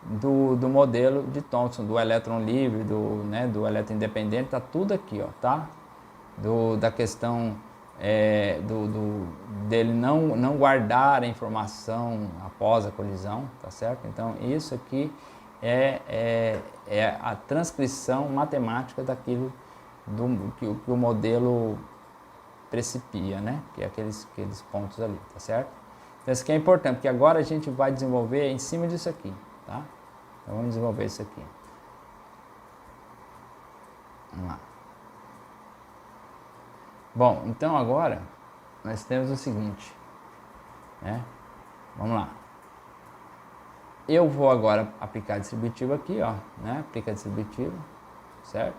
do modelo de Thomson, do elétron livre, do elétron independente, tá tudo aqui, ó, tá? Da questão dele não guardar a informação após a colisão, tá certo? Então isso aqui é a transcrição matemática daquilo que o modelo precipia, né? Que é aqueles pontos ali, tá certo? Então isso aqui é importante, porque agora a gente vai desenvolver em cima disso aqui, tá? Então vamos desenvolver isso aqui. Vamos lá. Bom, então agora nós temos o seguinte, né? Vamos lá. Eu vou agora aplicar distributivo aqui, ó, né? Aplica distributivo, certo?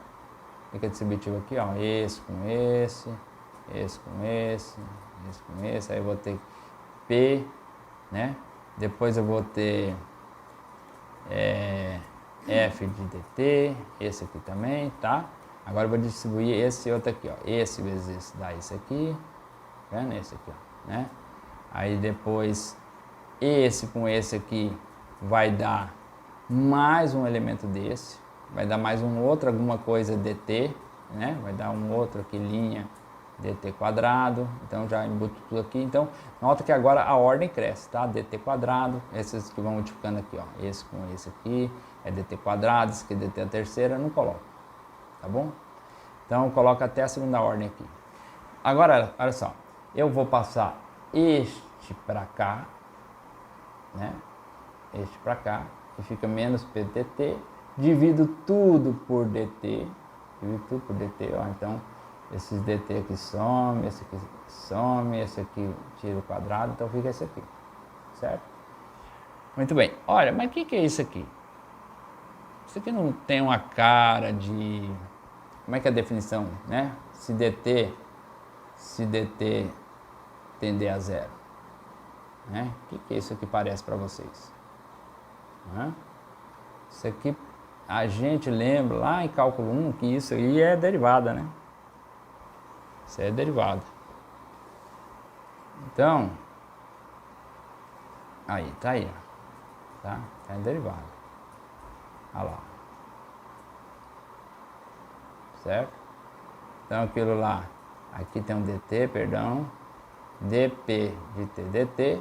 Aplica distributivo aqui, ó, esse com esse, esse com esse, esse com esse, aí eu vou ter P, né? Depois eu vou ter F de dt, esse aqui também, tá? Agora eu vou distribuir esse outro aqui, ó. Esse vezes esse dá esse aqui, tá vendo? Esse aqui, ó, né? Aí depois esse com esse aqui vai dar mais um elemento desse, vai dar mais um outro, alguma coisa dt, né? Vai dar um outro aqui, linha dt quadrado, então já embuto tudo aqui. Então, nota que agora a ordem cresce, tá? dt quadrado, esses que vão multiplicando aqui, ó. Esse com esse aqui é dt quadrado, esse aqui é dt a terceira, não coloco, tá bom? Então, coloca até a segunda ordem aqui. Agora, olha só, eu vou passar este para cá, né? Este para cá, e fica menos p dt, divido tudo por dt, ó, então esses dt aqui some, esse aqui some, esse aqui tira o quadrado, então fica esse aqui, certo? Muito bem, olha, mas o que é isso aqui? Isso aqui não tem uma cara de... Como é que é a definição, né? Se dt tender a zero, né? O que é isso que parece para vocês? Isso aqui a gente lembra lá em cálculo 1 que isso aí é derivada, né? Isso é derivada. Então, aí, tá aí, ó, tá? É derivada. Olha lá. Certo? Então aquilo lá, aqui tem um dt, perdão, dp de t dt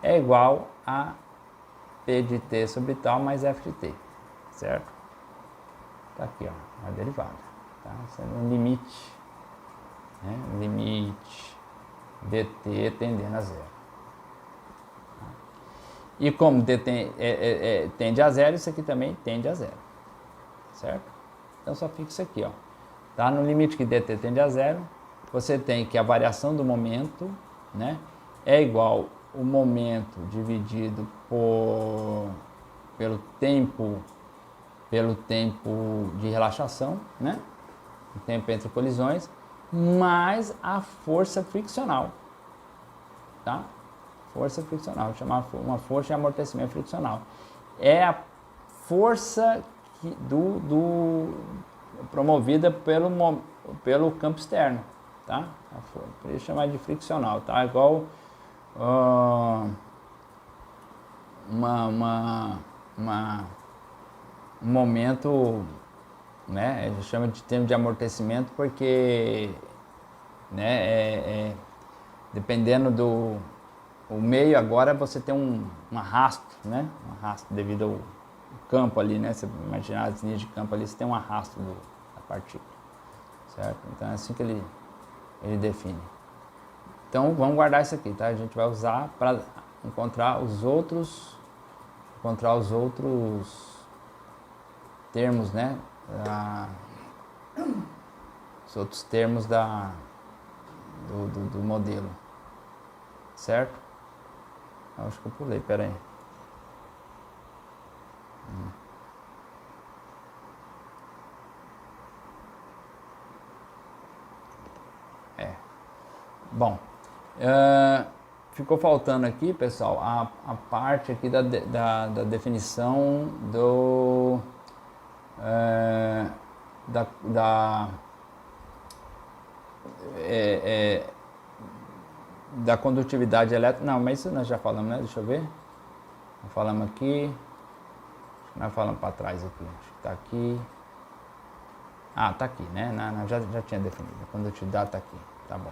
é igual a p de t sobre tal mais f de t, certo? Tá aqui, ó, a derivada, tá? Sendo um limite, né? Limite dt tendendo a zero. E como dt tende a zero, isso aqui também tende a zero, certo? Então só fica isso aqui, ó. Tá? No limite que dt tende a zero, você tem que a variação do momento, né, é igual o momento dividido pelo tempo de relaxação, né, o tempo entre colisões, mais a força friccional, tá? Força friccional, chamar uma força de amortecimento friccional. É a força promovida pelo campo externo, tá? Por isso chamar de friccional, tá? Igual um momento, né? A gente chama de tempo de amortecimento porque, né? Dependendo do meio, agora você tem um arrasto, né? Um arrasto devido ao campo ali, né? Você imaginar as linhas de campo ali, você tem um arrasto da partícula, certo? Então é assim que ele define. Então vamos guardar isso aqui, tá? A gente vai usar para encontrar os outros termos, né? Os outros termos do modelo, certo? Acho que eu pulei, peraí. Bom, ficou faltando aqui, pessoal, a parte aqui da definição da condutividade elétrica. Não, mas isso nós já falamos, né? Deixa eu ver. Nós falamos aqui. Nós falamos para trás aqui. Acho que está aqui. Ah, está aqui, né? Já tinha definido. A condutividade está aqui. Tá bom.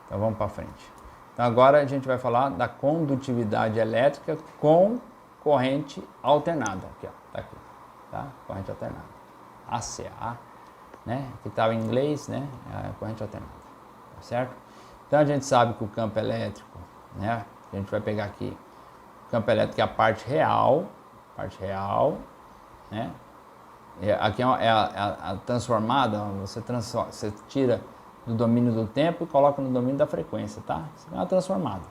Então vamos para frente. Então agora a gente vai falar da condutividade elétrica com corrente alternada. Aqui, ó. Tá aqui. Tá? Corrente alternada. ACA, né? Que estava em inglês, né? É a corrente alternada. Tá certo? Então a gente sabe que o campo elétrico, né? A gente vai pegar aqui. O campo elétrico é a parte real, né? Aqui é a transformada, você tira do domínio do tempo e coloca no domínio da frequência, tá? Isso é uma transformada.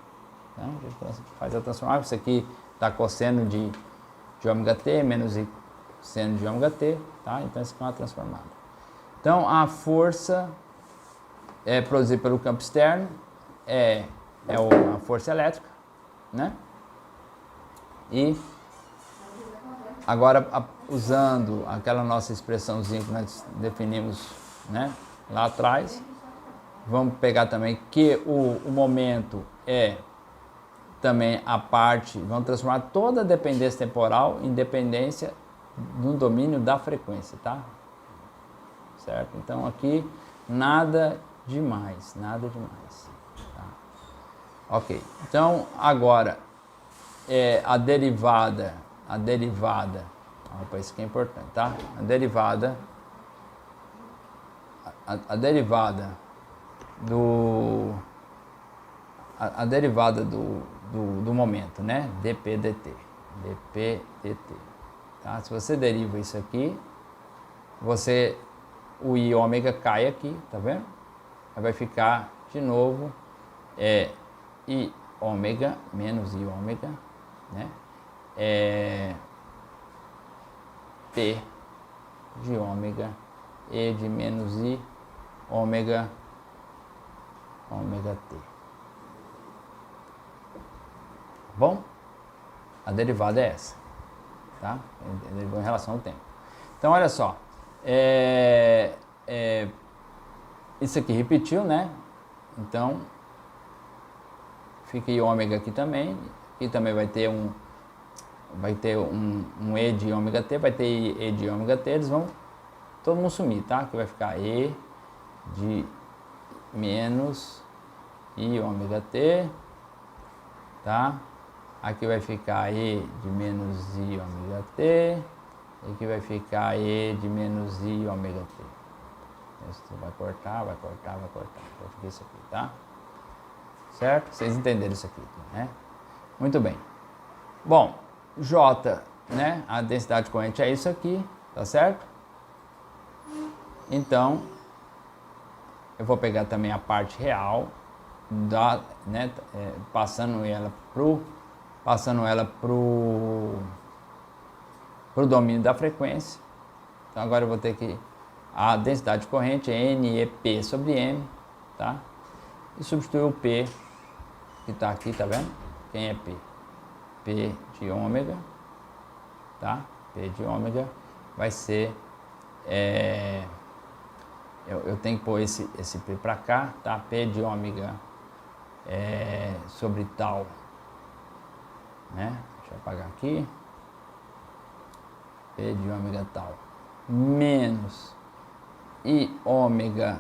Né? A gente faz a transformada, isso aqui está cosseno de ômega t menos seno de ômega t, tá? Então isso aqui é uma transformada. Então a força produzida pelo campo externo é a força elétrica, né? E agora, usando aquela nossa expressãozinha que nós definimos, né, lá atrás, vamos pegar também que o momento é também a parte, vamos transformar toda a dependência temporal em dependência no domínio da frequência, tá? Certo? Então aqui nada demais. Tá? Ok, então agora a derivada, opa, isso aqui é importante, tá? A derivada do momento, né? dp dt, tá? Se você deriva isso aqui, o i ômega cai aqui, tá vendo? Aí vai ficar de novo i ômega menos i ômega, né? P de ômega e de menos i ômega t. Bom, a derivada é essa, tá? Em relação ao tempo. Então, olha só, isso aqui repetiu, né? Então, fica i ômega aqui também. Aqui também vai ter um e de ômega t, vai ter e de ômega t, eles vão todo mundo sumir, tá? Aqui vai ficar e de menos i ômega t, tá? Aqui vai ficar e de menos i ômega t, e aqui vai ficar e de menos i ômega t. Isso vai cortar. Vai ficar isso aqui, tá? Certo? Vocês entenderam isso aqui, né? Muito bem. Bom, J, né? A densidade de corrente é isso aqui, tá certo? Então, eu vou pegar também a parte real, né, passando ela pro domínio da frequência. Então agora eu vou ter que a densidade de corrente é NEP sobre M, tá? E substituir o P que está aqui, tá vendo? Quem é P? P de ômega, tá? P de ômega vai ser eu tenho que pôr esse P para cá, tá? P de ômega sobre tal, né? Deixa eu apagar aqui. P de ômega tal menos I ômega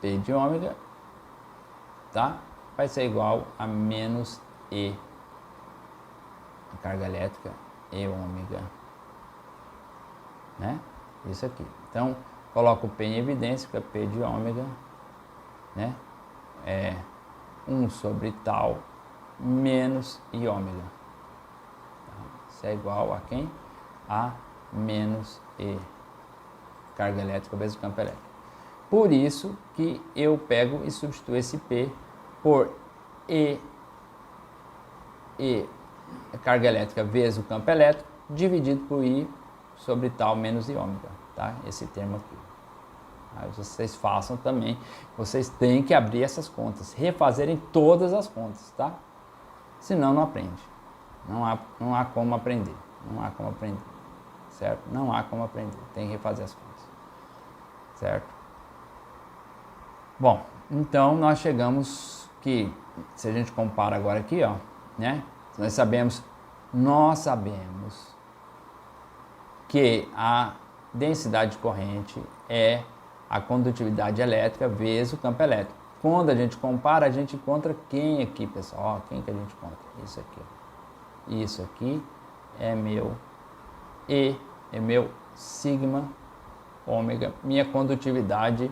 P de ômega, tá? Vai ser igual a menos E, a carga elétrica, E ômega, né? Isso aqui. Então, coloco o P em evidência, que é P de ômega, né? 1 sobre tal menos I ômega. Tá? Isso é igual a quem? A menos E, carga elétrica vezes o campo elétrico. Por isso que eu pego e substituo esse P por E, carga elétrica vezes o campo elétrico, dividido por I sobre tal menos I ômega, tá? Esse termo aqui. Aí vocês façam também, vocês têm que abrir essas contas, refazerem todas as contas, tá? Senão não aprende. Não há como aprender, não há como aprender, certo? Não há como aprender, tem que refazer as contas, certo? Bom, então nós chegamos que, se a gente compara agora aqui, ó, né? Nós sabemos que a densidade de corrente é a condutividade elétrica vezes o campo elétrico. Quando a gente compara, a gente encontra quem aqui, pessoal? Ó, quem que a gente encontra? Isso aqui. Ó. Isso aqui é meu E, é meu sigma ômega, minha condutividade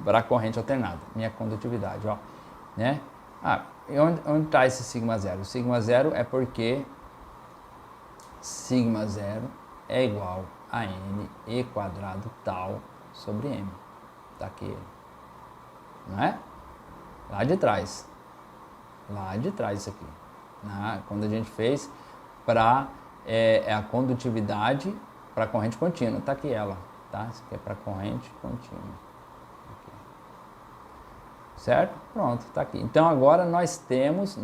para a corrente alternada. Minha condutividade, ó, né? E onde está esse sigma zero? O sigma zero é porque sigma zero é igual a N E quadrado tal sobre M. Tá aqui ele. Não é? Lá de trás. Lá de trás isso aqui. Quando a gente fez para a condutividade para corrente contínua. Tá aqui ela. Tá? Isso aqui é para corrente contínua. Certo? Pronto, está aqui. Então agora nós temos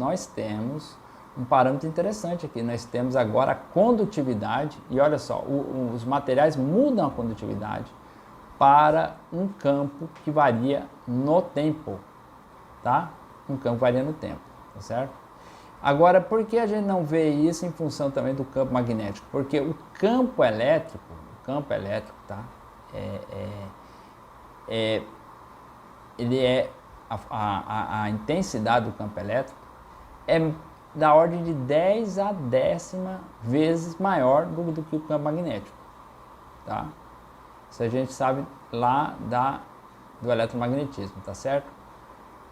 um parâmetro interessante aqui. Nós temos agora a condutividade, e olha só, os materiais mudam a condutividade para um campo que varia no tempo, tá? Um campo varia no tempo, tá certo? Agora, por que a gente não vê isso em função também do campo magnético? Porque o campo elétrico, tá? Ele é a intensidade do campo elétrico é da ordem de 10 a décima vezes maior do que o campo magnético, tá? Isso a gente sabe lá do eletromagnetismo, tá certo?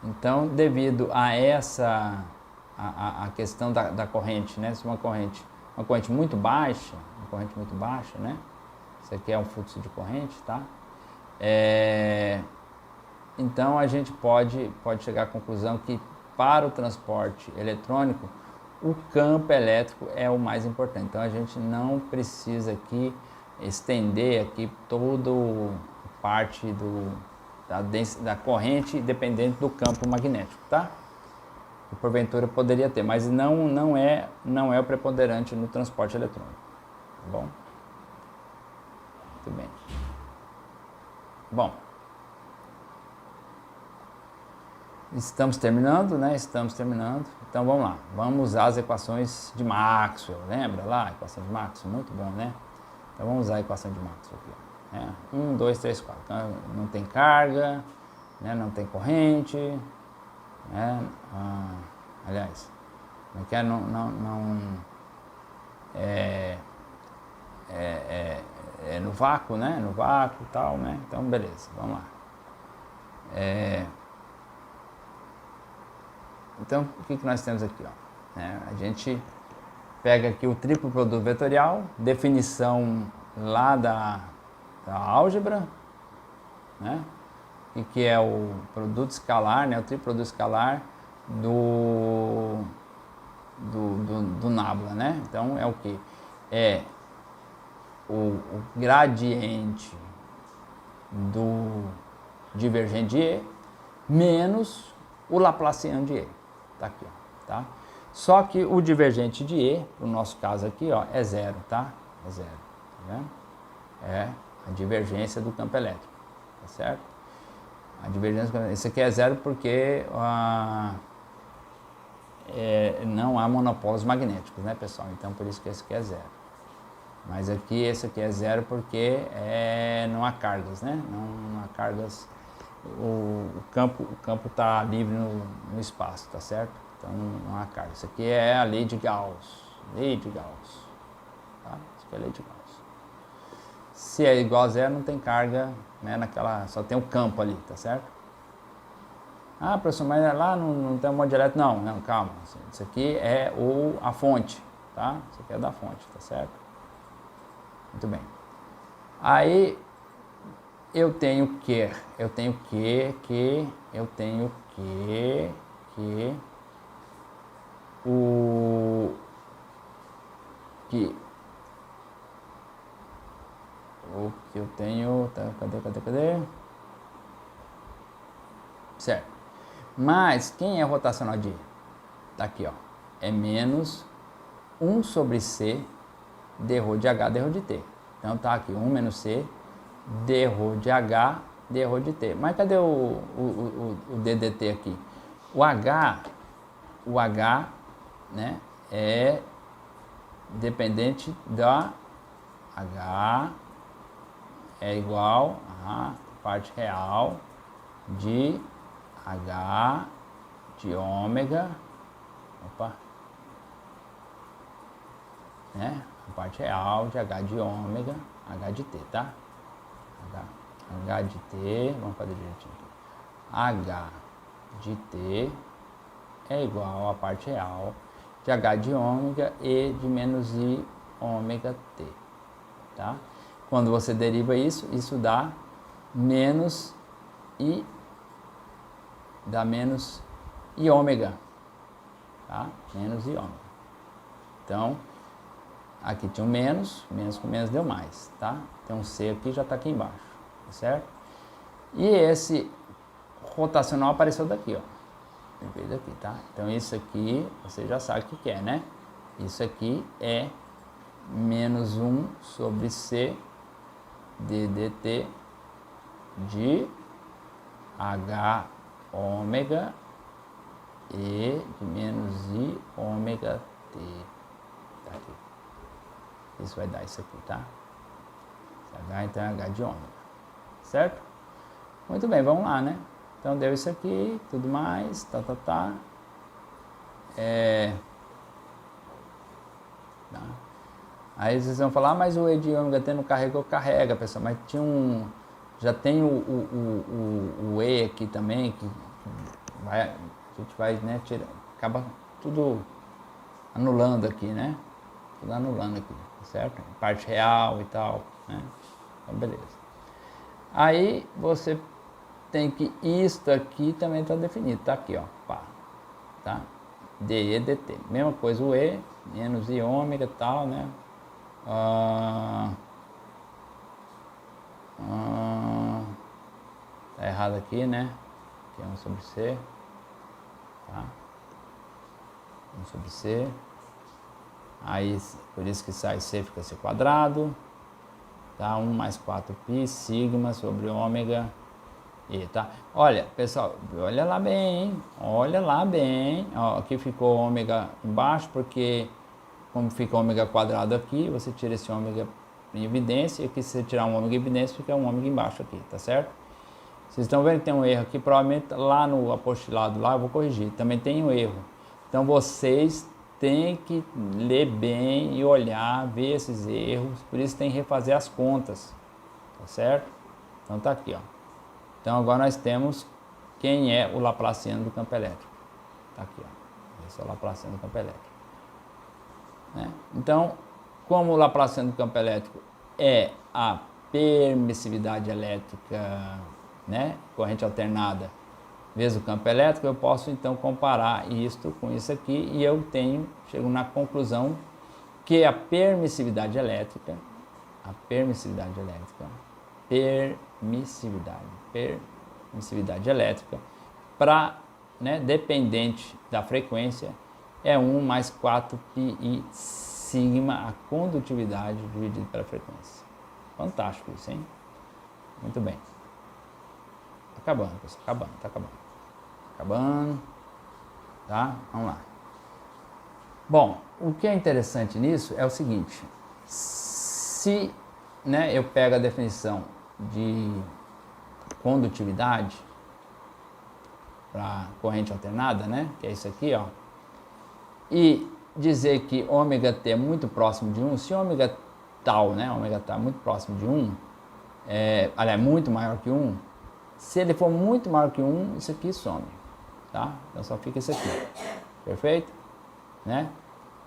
Então, devido a essa a questão da corrente, né? Se uma corrente muito baixa, né? Isso aqui é um fluxo de corrente, tá? Então a gente pode chegar à conclusão que para o transporte eletrônico o campo elétrico é o mais importante. Então a gente não precisa aqui estender aqui toda a parte da corrente dependente do campo magnético, tá? Que porventura poderia ter, mas não é o preponderante no transporte eletrônico, tá bom? Muito bem. Bom, estamos terminando, né? Estamos terminando. Então vamos lá. Vamos usar as equações de Maxwell. Lembra lá? Equação de Maxwell, muito bom, né? Então vamos usar a equação de Maxwell aqui. Né? 1, 2, 3, 4. Então, não tem carga, né? Não tem corrente, né? Aliás, é no vácuo, né? No vácuo e tal, né? Então beleza, vamos lá. Então, o que nós temos aqui? Ó? A gente pega aqui o triplo produto vetorial, definição lá da álgebra, né? E que é o produto escalar, né? O triproduto escalar do Nabla, né? Então é o que? É o gradiente do divergente de E menos o Laplaciano de E. Tá aqui, ó, tá? Só que o divergente de E, no nosso caso aqui, ó, é zero, tá? É zero, tá vendo? É a divergência do campo elétrico, tá certo? A divergência do campo elétrico. Esse aqui é zero porque não há monopólios magnéticos, né, pessoal? Então, por isso que esse aqui é zero. Mas aqui, esse aqui é zero porque não há cargas, né? Não há cargas. O campo está livre no espaço, tá certo? Então não há carga. Isso aqui é a lei de Gauss. Lei de Gauss. Tá? Isso aqui é a lei de Gauss. Se é igual a zero, não tem carga, né? Só tem o campo ali, tá certo? Ah, professor, mas lá não tem um monte de elétron. Não, calma. Isso aqui é a fonte, tá? Isso aqui é da fonte, tá certo? Muito bem. Aí eu tenho que eu tenho, tá, cadê? Certo. Mas quem é rotacional de E? Tá aqui, ó. É menos 1 sobre C d-rho de H, d-rho de T. Então tá aqui, 1 menos C d-rho de H, d-rho de T. Mas cadê o ddt aqui? O H, né, é dependente da H é igual a parte real de H de ômega, né? A parte real de H de ômega, H de T, tá? H de T, vamos fazer direitinho aqui. H de T é igual a parte real de H de ômega e de menos I ômega T, tá? Quando você deriva isso dá menos I ômega, tá? Menos I ômega. Então, aqui tinha um menos com menos deu mais, tá? Tem um C aqui, já está aqui embaixo, tá certo? E esse rotacional apareceu daqui, ó. Veio daqui, tá? Então, isso aqui, você já sabe o que é, né? Isso aqui é menos 1 sobre C ddt de H ômega e de menos I ômega T. Tá aqui. Isso vai dar isso aqui, tá? Esse H, então é H de ômega. Certo? Muito bem, vamos lá, né? Então deu isso aqui, tudo mais, tá. Tá. Aí vocês vão falar, mas o E de ômega T não carregou, carrega, pessoal, mas tinha já tem o E aqui também, que a gente vai, né, acaba tudo anulando aqui, né? Tudo anulando aqui, certo? Parte real e tal, né? Então, beleza. Aí você tem que isto aqui também está definido, tá aqui, ó, pá, tá? dE dt, mesma coisa, o E, menos I ômega e tal, né? Tá errado aqui, né? Aqui é 1 sobre C, tá? 1 sobre C. Aí, por isso que sai C, fica C quadrado, tá? 1 mais 4π sigma sobre ômega E, tá? Olha, pessoal, olha lá bem, hein? Olha lá bem. Ó, aqui ficou ômega embaixo, porque como fica ômega quadrado aqui, você tira esse ômega em evidência, e aqui se você tirar um ômega em evidência, fica um ômega embaixo aqui, tá certo? Vocês estão vendo que tem um erro aqui, provavelmente lá no apostilado lá eu vou corrigir, também tem um erro. Então vocês têm que ler bem e olhar, ver esses erros, por isso tem que refazer as contas, tá certo? Então tá aqui, ó. Então agora nós temos quem é o Laplaciano do campo elétrico. Tá aqui, ó. Esse é o Laplaciano do campo elétrico. Né? Então, como o Laplaciano do campo elétrico é AP permissividade elétrica, né, corrente alternada, vezes o campo elétrico, eu posso então comparar isto com isso aqui e eu chego na conclusão que a permissividade elétrica, para, né, dependente da frequência, é 1 mais 4πi sigma a condutividade dividido pela frequência. Fantástico isso, hein? Muito bem. Tá acabando, pessoal. Tá acabando. Tá? Vamos lá. Bom, o que é interessante nisso é o seguinte. Se, né, eu pego a definição de condutividade para corrente alternada, né, que é isso aqui, ó, e dizer que ômega t é muito próximo de 1, se ômega tal, né, ômega tal é muito próximo de 1, aliás, muito maior que 1, se ele for muito maior que 1, isso aqui some, tá? Então só fica isso aqui, perfeito? Né?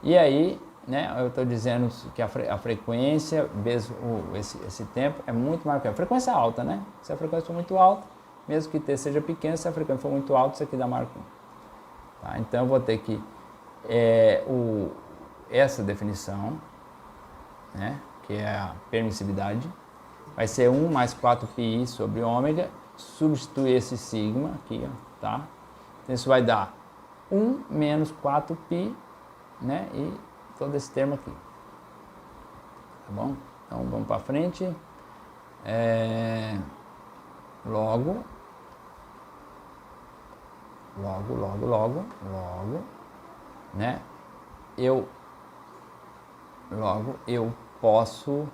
E aí, né, eu estou dizendo que a frequência vezes esse tempo é muito maior que a frequência alta, né? Se a frequência for muito alta, mesmo que t seja pequeno, se a frequência for muito alta, isso aqui dá maior que 1. Tá? Então eu vou ter que essa definição, né, que é a permissividade, vai ser 1 mais 4πi sobre ômega, substituir esse sigma aqui, ó, tá? Então isso vai dar 1 menos 4π, né, e todo esse termo aqui, tá bom? Então vamos para frente. Logo, né, eu posso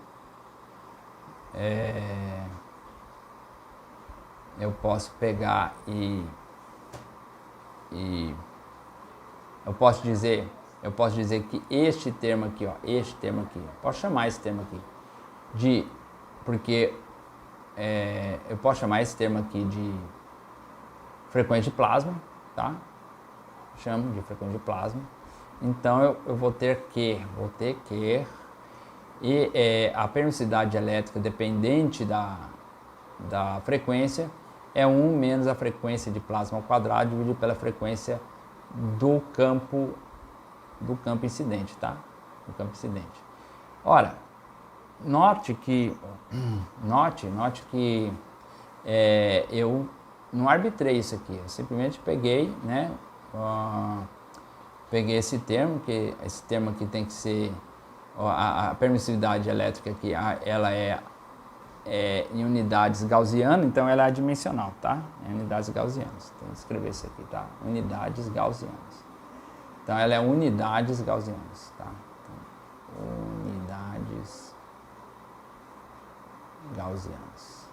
pegar e eu posso dizer que este termo aqui, ó, posso chamar esse termo aqui eu posso chamar esse termo aqui de frequência de plasma, tá? Chamo de frequência de plasma. Então eu vou ter que a permissividade elétrica dependente da frequência é 1 menos a frequência de plasma ao quadrado dividido pela frequência do campo incidente, tá? Do campo incidente. Ora, note que eu não arbitrei isso aqui, eu simplesmente peguei, né? Peguei esse termo aqui tem que ser a permissividade elétrica aqui, ela é em unidades gaussianas, então ela é adimensional, tá? Em unidades gaussianas. Então, vou escrever isso aqui, tá? Unidades gaussianas. Então, ela é unidades gaussianas, tá? Então, unidades gaussianas.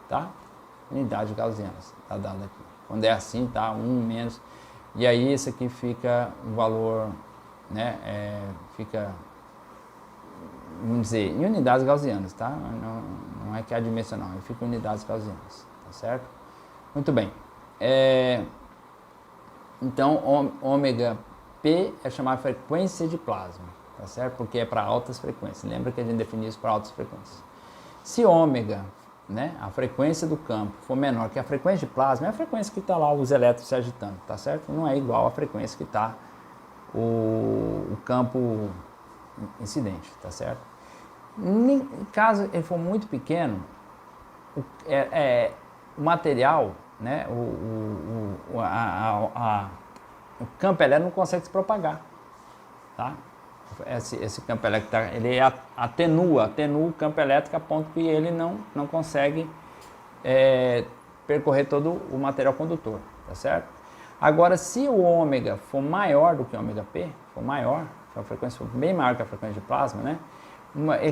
Tá? Unidades gaussianas, tá dado aqui. Quando é assim, tá? 1 menos. E aí, esse aqui fica um valor, né? Fica, vamos dizer, em unidades gaussianas, tá? Não é que é adimensional, fica em unidades gaussianas, tá certo? Muito bem. Então, ômega P é chamada frequência de plasma, tá certo? Porque é para altas frequências. Lembra que a gente definiu isso para altas frequências. Se ômega, né, a frequência do campo for menor que a frequência de plasma, é a frequência que está lá os elétrons se agitando, tá certo? Não é igual à frequência que está o campo incidente, tá certo? Caso ele for muito pequeno, o material, né, o campo elétrico não consegue se propagar, tá? Esse campo elétrico ele atenua o campo elétrico a ponto que ele não consegue percorrer todo o material condutor, tá certo? Agora, se o ômega for maior do que o ômega P, se a frequência for bem maior que a frequência de plasma, né,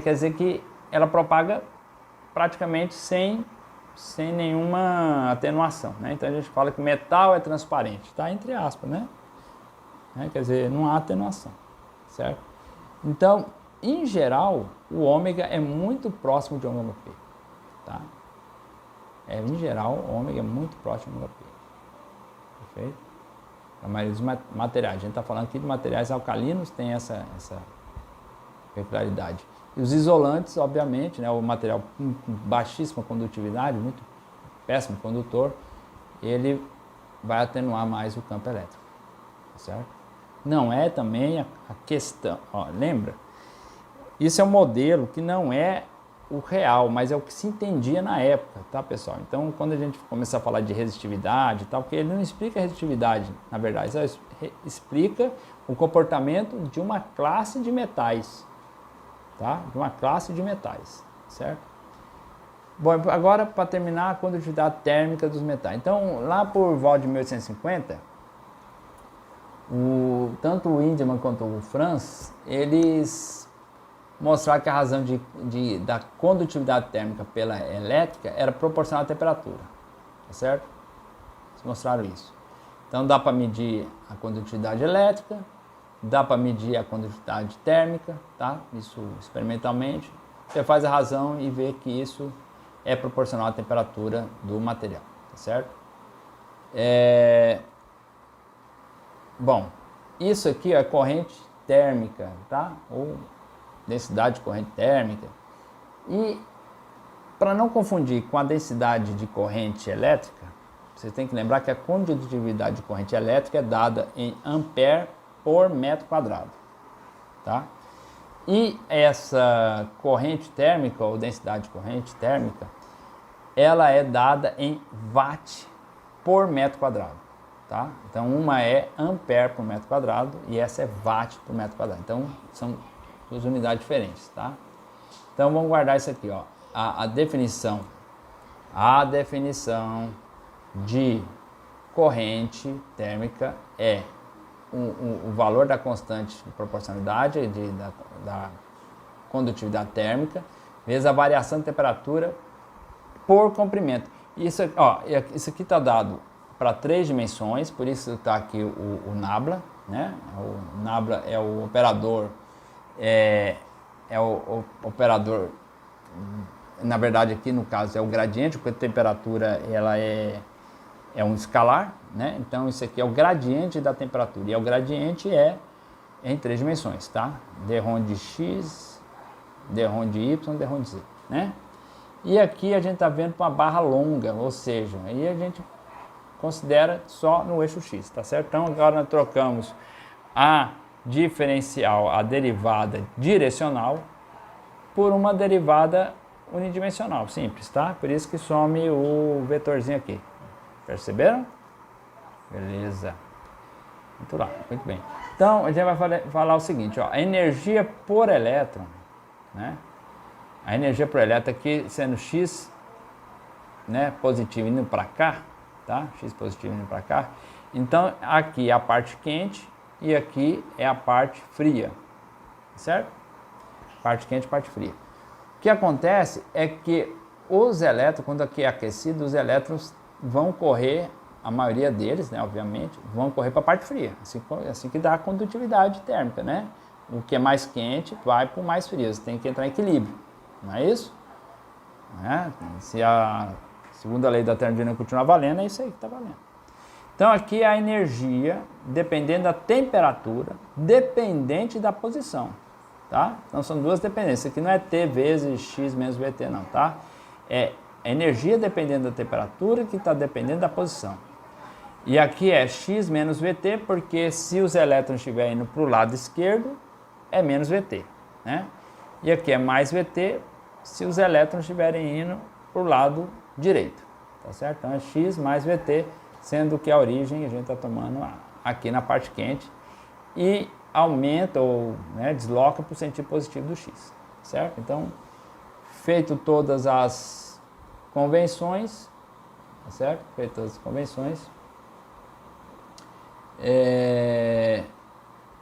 quer dizer que ela propaga praticamente sem nenhuma atenuação, né? Então a gente fala que metal é transparente, tá? Entre aspas, né? Quer dizer, não há atenuação, certo? Então, em geral, o ômega é muito próximo de ômega P, tá? Em geral, o ômega é muito próximo de ômega P. Perfeito? a maioria dos materiais. A gente está falando aqui de materiais alcalinos, tem essa peculiaridade. E os isolantes, obviamente, né, o material com baixíssima condutividade, muito péssimo condutor, ele vai atenuar mais o campo elétrico, certo? Não é também a questão, ó, lembra? Isso é um modelo que não é o real, mas é o que se entendia na época, tá, pessoal? Então, quando a gente começar a falar de resistividade e tal, porque ele não explica a resistividade, na verdade, só explica o comportamento de uma classe de metais, tá? De uma classe de metais, certo? Bom, agora para terminar a condutividade térmica dos metais. Então, lá por volta de 1850, tanto o Hindman quanto o Franz, eles mostraram que a razão da condutividade térmica pela elétrica era proporcional à temperatura, tá certo? Eles mostraram isso. Então dá para medir a condutividade elétrica, dá para medir a condutividade térmica, tá? Isso experimentalmente. Você faz a razão e vê que isso é proporcional à temperatura do material, tá certo? Bom, isso aqui é corrente térmica, tá? Ou densidade de corrente térmica. E para não confundir com a densidade de corrente elétrica, você tem que lembrar que a condutividade de corrente elétrica é dada em ampere por metro quadrado, tá? E essa corrente térmica, ou densidade de corrente térmica, ela é dada em watt por metro quadrado, tá? Então uma é ampere por metro quadrado e essa é watt por metro quadrado. Então são duas unidades diferentes, tá? Então vamos guardar isso aqui, ó. A definição de corrente térmica é o valor da constante de proporcionalidade da condutividade térmica vezes a variação de temperatura por comprimento. Isso aqui está dado para 3 dimensões, por isso está aqui o nabla, né? O nabla é o operador, na verdade aqui no caso é o gradiente, porque a temperatura ela é um escalar, né? Então isso aqui é o gradiente da temperatura, e o gradiente é em 3 dimensões, tá? d-rho de x, d-rho de y, d-rho de z, né? E aqui a gente está vendo uma barra longa, ou seja, aí a gente considera só no eixo x, tá certo? Então agora nós trocamos a diferencial, a derivada direcional, por uma derivada unidimensional, simples, tá? Por isso que some o vetorzinho aqui. Perceberam? Beleza. Muito bem. Então, a gente vai falar o seguinte, ó, a energia por elétron, né? A energia por elétron aqui sendo x, né, positivo indo para cá, tá? X positivo indo para cá. Então, aqui é a parte quente e aqui é a parte fria, certo? Parte quente e parte fria. O que acontece é que os elétrons, quando aqui é aquecido, os elétrons vão correr, a maioria deles, né, obviamente, vão correr para a parte fria, assim que dá a condutividade térmica, né? O que é mais quente vai para o mais frio, você tem que entrar em equilíbrio, não é isso? Se a segunda lei da termodinâmica continuar valendo, é isso aí que está valendo. Então aqui a energia, dependendo da temperatura, dependente da posição, tá? Então são duas dependências, aqui não é T vezes X menos VT não, tá? É energia dependendo da temperatura que está dependendo da posição. E aqui é X menos VT, porque se os elétrons estiverem indo para o lado esquerdo, é menos VT, né? E aqui é mais VT, se os elétrons estiverem indo para o lado direito, tá certo? Então é X mais VT, sendo que a origem a gente está tomando aqui na parte quente e aumenta ou, né, desloca para o sentido positivo do X, certo? Então, feito todas as convenções, tá certo? Feito todas as convenções,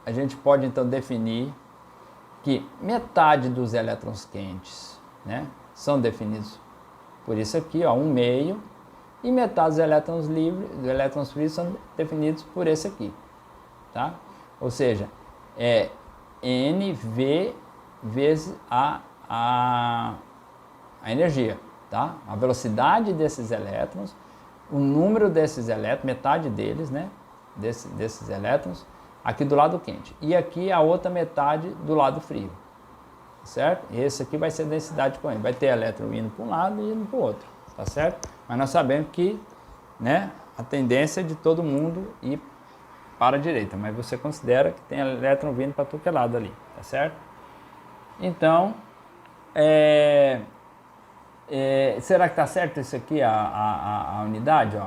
a gente pode então definir que metade dos elétrons quentes, né, são definidos por isso aqui, ó, 1/2, e metade dos elétrons livres, dos elétrons frios são definidos por esse aqui, tá? Ou seja, é NV vezes a energia, tá? A velocidade desses elétrons, o número desses elétrons, metade deles, né? desses elétrons aqui do lado quente. E aqui a outra metade do lado frio. Certo? Esse aqui vai ser a densidade corrente. Vai ter elétron indo para um lado e indo para o outro. Tá certo? Mas nós sabemos que, né, a tendência é de todo mundo ir para a direita. Mas você considera que tem elétron vindo para todo lado ali. Tá certo? Então, será que está certo isso aqui, a unidade? Ó?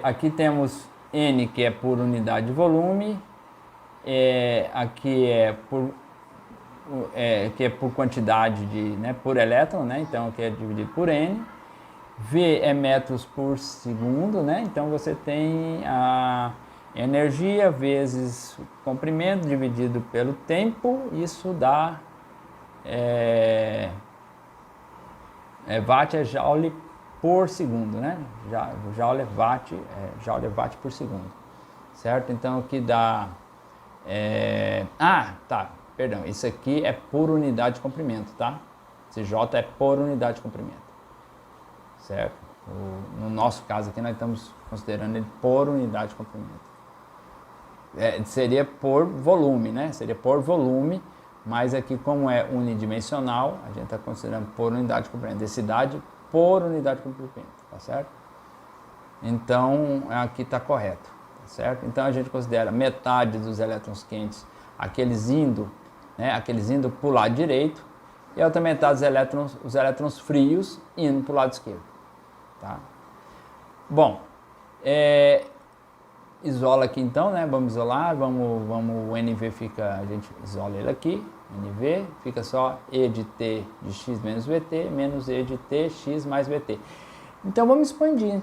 Aqui temos N, que é por unidade de volume. Aqui que é por quantidade de, né, por elétron, né? Então aqui é dividido por N. V é metros por segundo, né? Então você tem a energia vezes o comprimento dividido pelo tempo, isso dá watt é joule por segundo, né? Joule é watt por segundo, certo? Então aqui dá tá. Perdão, isso aqui é por unidade de comprimento, tá? Esse J é por unidade de comprimento, certo? No nosso caso aqui, nós estamos considerando ele por unidade de comprimento. Seria por volume, né? Seria por volume, mas aqui, como é unidimensional, a gente está considerando por unidade de comprimento. Densidade por unidade de comprimento, tá certo? Então, aqui está correto, tá certo? Então, a gente considera metade dos elétrons quentes, aqueles indo para o lado direito, e a outra metade os elétrons frios indo para o lado esquerdo. Tá? Bom, isola aqui então, né? Vamos isolar, o NV fica, a gente isola ele aqui, NV, fica só E de T de X menos VT, menos E de T, X mais VT. Então vamos expandir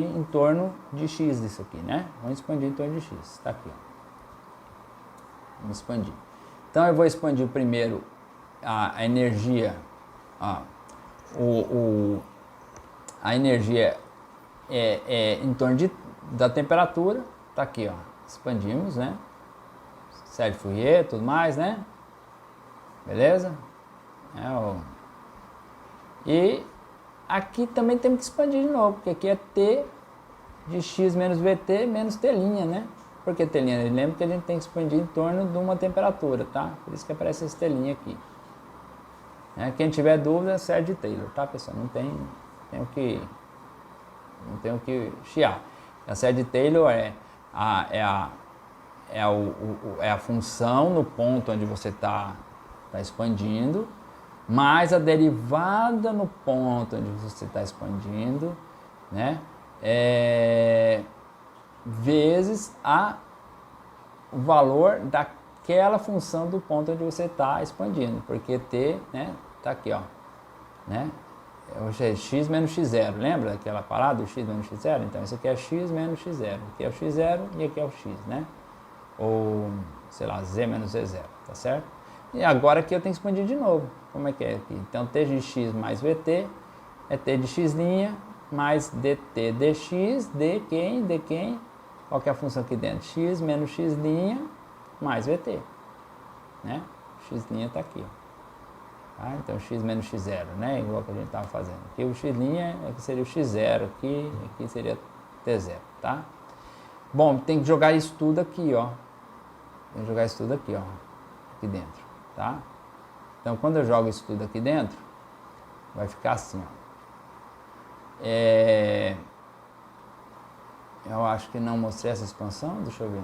em torno de X disso aqui, né? Vamos expandir em torno de X, está aqui, ó. Vamos expandir. Então eu vou expandir primeiro a energia, a energia em torno da temperatura, tá aqui, ó, expandimos, né? Série Fourier, tudo mais, né? Beleza? E aqui também temos que expandir de novo, porque aqui é T de X menos VT menos T', né? Por que T'? Lembra que a gente tem que expandir em torno de uma temperatura, tá? Por isso que aparece esse T' aqui. Quem tiver dúvida, série de Taylor, tá, pessoal? Não tem o que chiar. A série de Taylor é a função no ponto onde você está expandindo, mais a derivada no ponto onde você está expandindo, né? Vezes o valor daquela função do ponto onde você está expandindo, porque T, né, tá aqui, ó, né, é x menos x0, lembra daquela parada, o x menos x0? Então isso aqui é x menos x0, aqui é o x0 e aqui é o x, né, ou, sei lá, z menos z0, tá certo? E agora aqui eu tenho que expandir de novo, como é que é aqui? Então T de x mais VT é T de x' mais dt dx, de quem? Qual que é a função aqui dentro? X menos x' mais VT, né? X' está aqui, ó. Tá? Então x menos x0, né? Igual que a gente estava fazendo. Aqui o x' aqui seria o x0, aqui seria t0, tá? Bom, tem que jogar isso tudo aqui, ó. Tem que jogar isso tudo aqui, ó. Aqui dentro, tá? Então quando eu jogo isso tudo aqui dentro, vai ficar assim, ó. Eu acho que não mostrei essa expansão, deixa eu ver.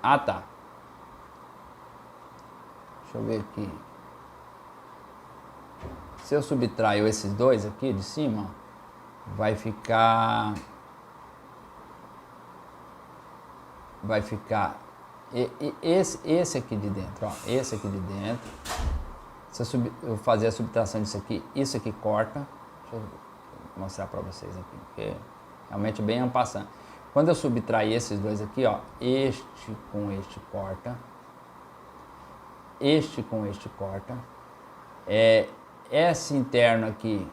Tá. Deixa eu ver aqui. Se eu subtraio esses dois aqui de cima, vai ficar esse aqui de dentro, ó, esse aqui de dentro. Se eu fazer a subtração disso aqui, isso aqui corta. Deixa eu mostrar para vocês aqui, porque realmente é bem en passant. Quando eu subtrair esses dois aqui, ó, este com este corta, este com este corta, esse interno aqui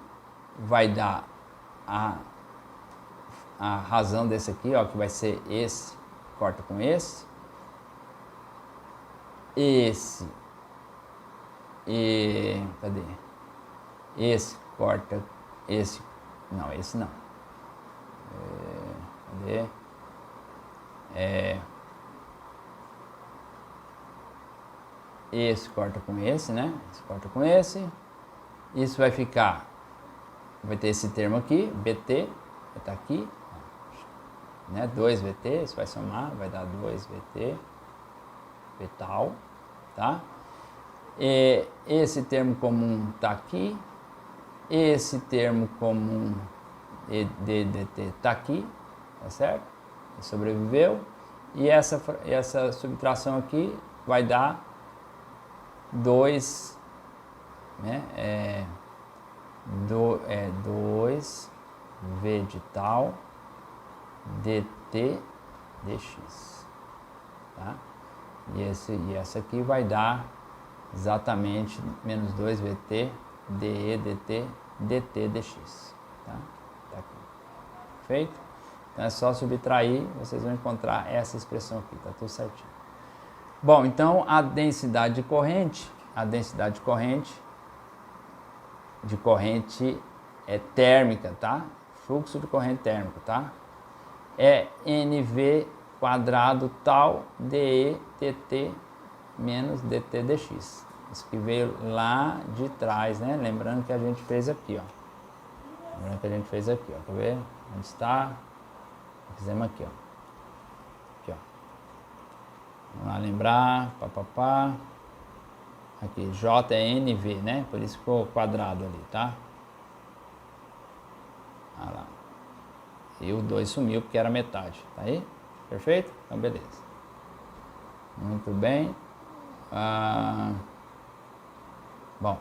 vai dar a razão desse aqui, ó, que vai ser esse corta com esse, cadê? Esse corta, esse não. ver. Esse corta com esse, né? Esse corta com esse. Isso vai ficar, vai ter esse termo aqui, BT, vai estar aqui, né? 2VT, isso vai somar, vai dar 2VT, Vtal, tá? E esse termo comum está aqui, esse termo comum EDDT está aqui, tá certo? Sobreviveu. E essa subtração aqui vai dar 2, né? 2V de tal dt dx, tá? E essa aqui vai dar exatamente menos 2VT dE dt dt dx, tá? Tá aqui. Perfeito? Então é só subtrair, vocês vão encontrar essa expressão aqui, tá tudo certinho. Bom, então a densidade de corrente é térmica, tá? Fluxo de corrente térmico, tá? É NV quadrado tal dE dt menos dt dx. Isso que veio lá de trás, né? Lembrando que a gente fez aqui, ó. Quer ver? Onde está? Fizemos aqui, ó. Aqui, ó. Vamos lá lembrar, papapá. Aqui, J é NV, né? Por isso ficou quadrado ali, tá? Olha lá. E o 2 sumiu porque era metade, tá aí? Perfeito? Então, beleza. Muito bem. Bom.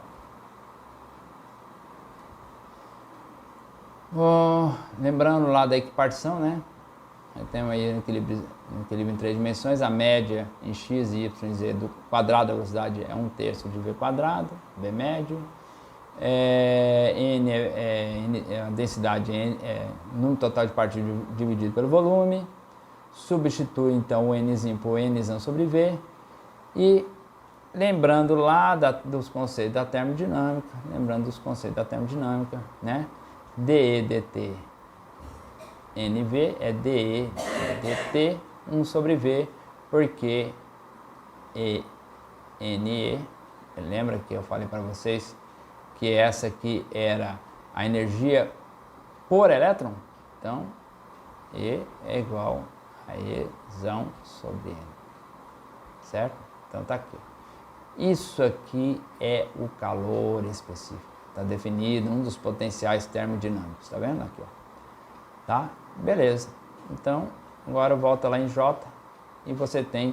Lembrando lá da equipartição, né? Temos aí um equilíbrio em 3 dimensões, a média em x, y e z do quadrado da velocidade é 1/3 de v quadrado, v médio. A densidade é número total de partículas dividido pelo volume. Substitui então o nzinho por nzão sobre v. E lembrando lá dos conceitos da termodinâmica, né? dE dt NV é dE dt 1 sobre V, porque NE, lembra que eu falei para vocês que essa aqui era a energia por elétron? Então, E é igual a Ezão sobre N, certo? Então tá aqui. Isso aqui é o calor específico, está definido, um dos potenciais termodinâmicos, tá vendo aqui, ó? Tá? Beleza. Então, agora volta lá em J e você tem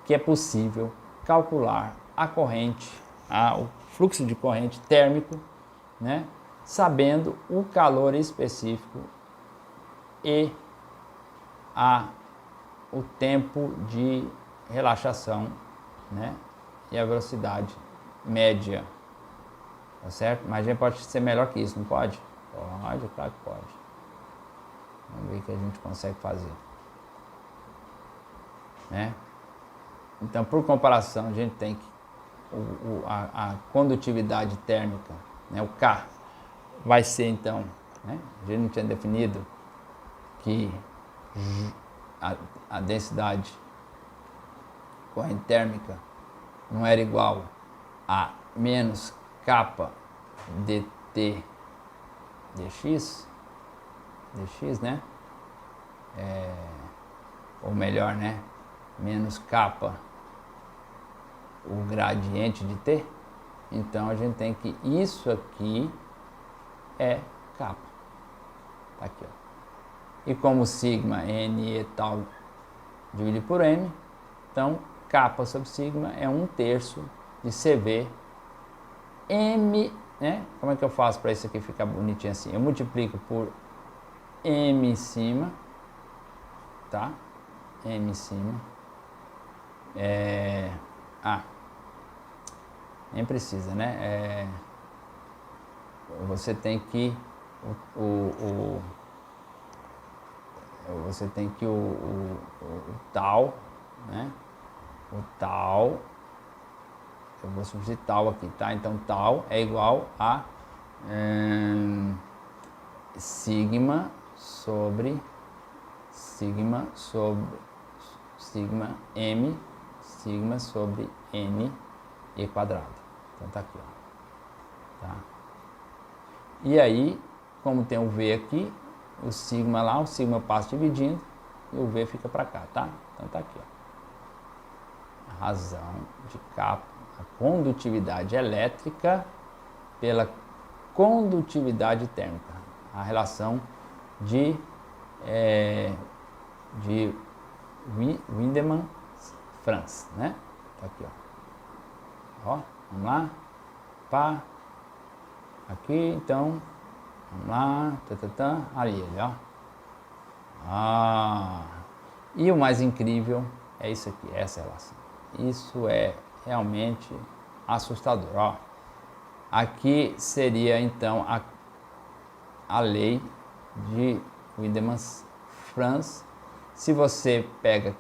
que é possível calcular a corrente, o fluxo de corrente térmico, né? Sabendo o calor específico e o tempo de relaxação, né? E a velocidade média, tá certo? Mas a gente pode ser melhor que isso, não pode? Pode, claro que pode. Vamos ver o que a gente consegue fazer, né? Então, por comparação, a gente tem que a condutividade térmica, né, o K, vai ser então, né, a gente não tinha definido que a densidade corrente térmica não era igual a menos kappa dt dx, né? Ou melhor, né? Menos kappa o gradiente de t. Então a gente tem que isso aqui é kappa. Tá aqui, ó. E como sigma n e tal dividido por m, então kappa sobre sigma é 1/3 de CV m, né? Como é que eu faço para isso aqui ficar bonitinho assim? Eu multiplico por m em cima, tá? M em cima. Nem precisa, né? Você tem que você tem que o tal, né? O tal, eu vou substituir tal aqui, tá? Então tal é igual a sigma sobre sigma m, sigma sobre n e quadrado. Então tá aqui, ó. Tá? E aí, como tem o V aqui, o sigma lá, o sigma passa dividindo e o V fica para cá, tá? Então tá aqui, ó. A razão de a condutividade elétrica pela condutividade térmica. A relação de Wiedemann-Franz, né? Tá aqui, ó. Ó, vamos lá. Pá. Aqui, então, vamos lá. Ali ele, ó. E o mais incrível é isso aqui, essa relação. Isso é realmente assustador, ó. Aqui seria, então, a lei de Wiedemann-Franz. Se você pega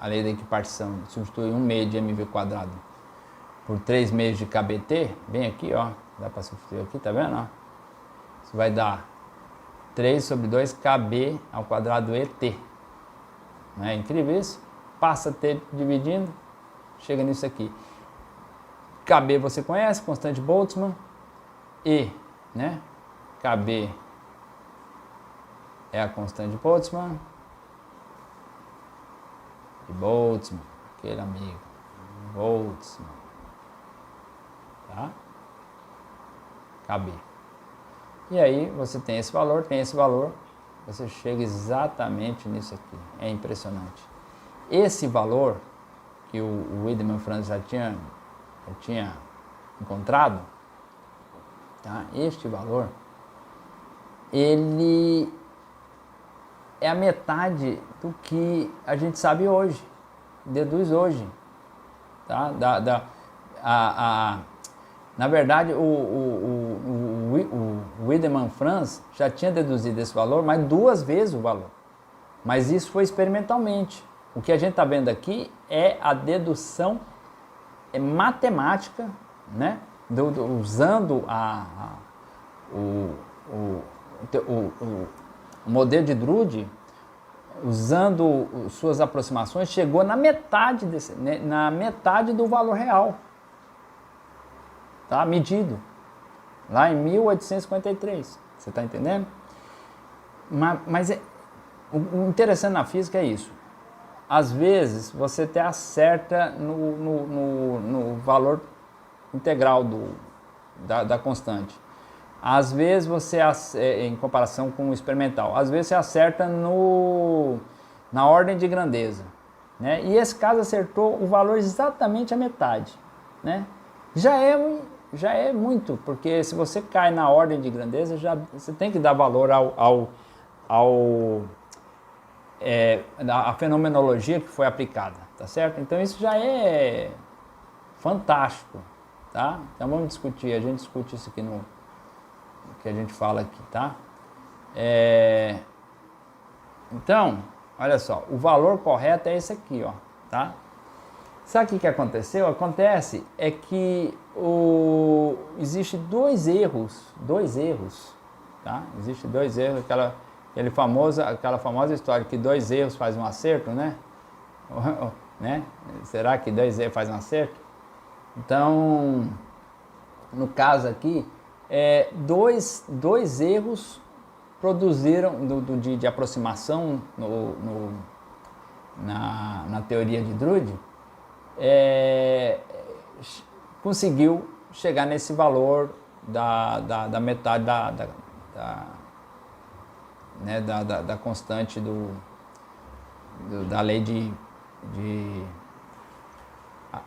a lei da equipartição, substitui 1 meio de mv² por 3 meios de kBt, bem aqui, ó, dá para substituir aqui, tá vendo? Ó? Isso vai dar 3 sobre 2 kb ao quadrado ET. Não é incrível isso? Passa T dividindo, chega nisso aqui. KB você conhece, constante Boltzmann. E, né? KB é a constante de Boltzmann. De Boltzmann, aquele amigo. Boltzmann. Tá? KB. E aí você tem esse valor, você chega exatamente nisso aqui. É impressionante. Esse valor que o Wiedemann-Franz já tinha encontrado, tá? Este valor, ele é a metade do que a gente sabe hoje, deduz hoje, tá? Na verdade, o Wiedemann-Franz já tinha deduzido esse valor, mas 2 vezes o valor. Mas isso foi experimentalmente. O que a gente está vendo aqui é a dedução matemática, né? Usando o modelo de Drude, usando suas aproximações, chegou na metade do valor real, tá? Medido lá em 1853. Você está entendendo? Mas o interessante na física é isso. Às vezes você até acerta no valor integral da constante. Às vezes você, em comparação com o experimental, às vezes você acerta na ordem de grandeza, né? E esse caso acertou o valor exatamente a metade, né? Já é muito, porque se você cai na ordem de grandeza, você tem que dar valor a fenomenologia que foi aplicada, tá certo? Então isso já é fantástico, tá? Então vamos discutir, a gente discute isso aqui no que a gente fala aqui, tá? Então, olha só, o valor correto é esse aqui, ó, tá? Sabe o que aconteceu? Acontece é que existe dois erros, tá? Existe 2 erros, aquela famosa história que 2 erros fazem um acerto, né? Né? Será que 2 erros fazem um acerto? Então, no caso aqui, dois erros produziram de aproximação na teoria de Drude, conseguiu chegar nesse valor da metade da constante da lei de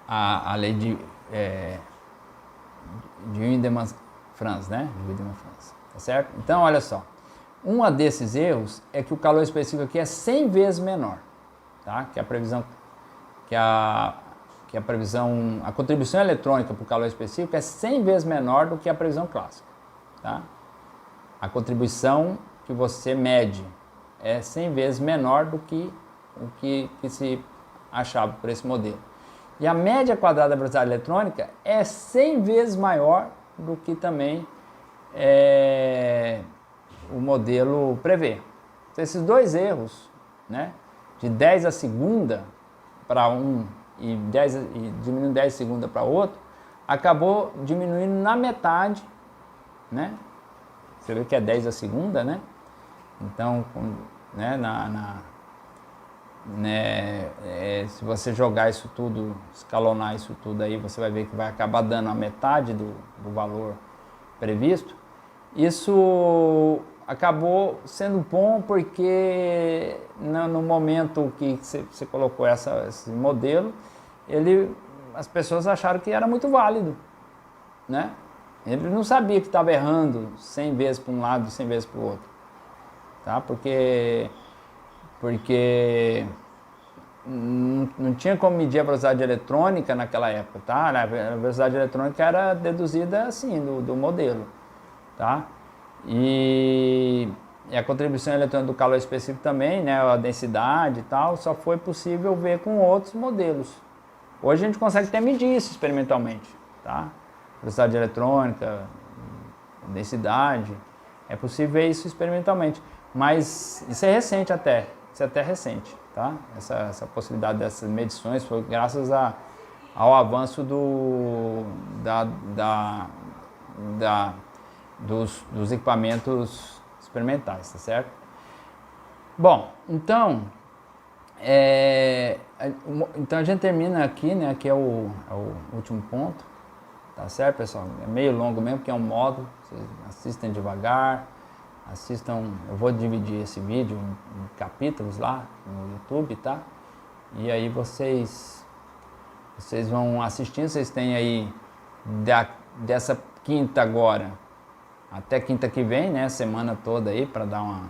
a lei de Wiedemann-Franz, né? De Wiedemann-Franz, tá certo? Então, olha só, um desses erros é que o calor específico aqui é 100 vezes menor, tá? Que a previsão, a contribuição eletrônica para o calor específico é 100 vezes menor do que a previsão clássica, tá? A contribuição que você mede é 100 vezes menor do que o que se achava por esse modelo. E a média quadrada da velocidade eletrônica é 100 vezes maior do que também o modelo prevê. Então, esses dois erros, né, de 10 a segunda para um e diminuindo 10 segundos para outro, acabou diminuindo na metade, né? Você vê que é 10 a segunda, né? Então, né, se você jogar isso tudo, escalonar isso tudo aí, você vai ver que vai acabar dando a metade do valor previsto. Isso acabou sendo bom porque no momento que você colocou esse modelo, as pessoas acharam que era muito válido, né? Ele não sabia que estava errando 100 vezes para um lado e 100 vezes para o outro, tá? Porque não tinha como medir a velocidade eletrônica naquela época, tá? A velocidade eletrônica era deduzida assim, do modelo, tá? E a contribuição eletrônica do calor específico também, né? A densidade e tal, só foi possível ver com outros modelos. Hoje a gente consegue até medir isso experimentalmente, tá? Velocidade eletrônica, densidade, é possível ver isso experimentalmente. Mas isso é recente até, isso é até recente, tá? Essa possibilidade dessas medições foi graças ao avanço dos equipamentos experimentais, tá certo? Bom, então a gente termina aqui, né? Aqui é o último ponto, tá certo, pessoal? É meio longo mesmo, porque é um módulo, vocês assistem devagar. Eu vou dividir esse vídeo em capítulos lá no YouTube, tá? E aí vocês vão assistindo, vocês têm aí dessa quinta agora até quinta que vem, né? Semana toda aí para dar uma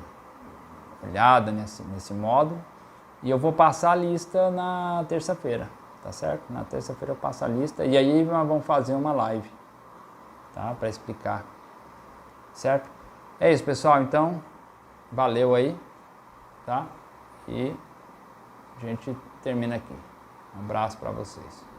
olhada nesse módulo. E eu vou passar a lista na terça-feira, tá certo? Na terça-feira eu passo a lista e aí nós vamos fazer uma live, tá? Para explicar, certo? É isso, pessoal, então, valeu aí, tá? E a gente termina aqui. Um abraço para vocês.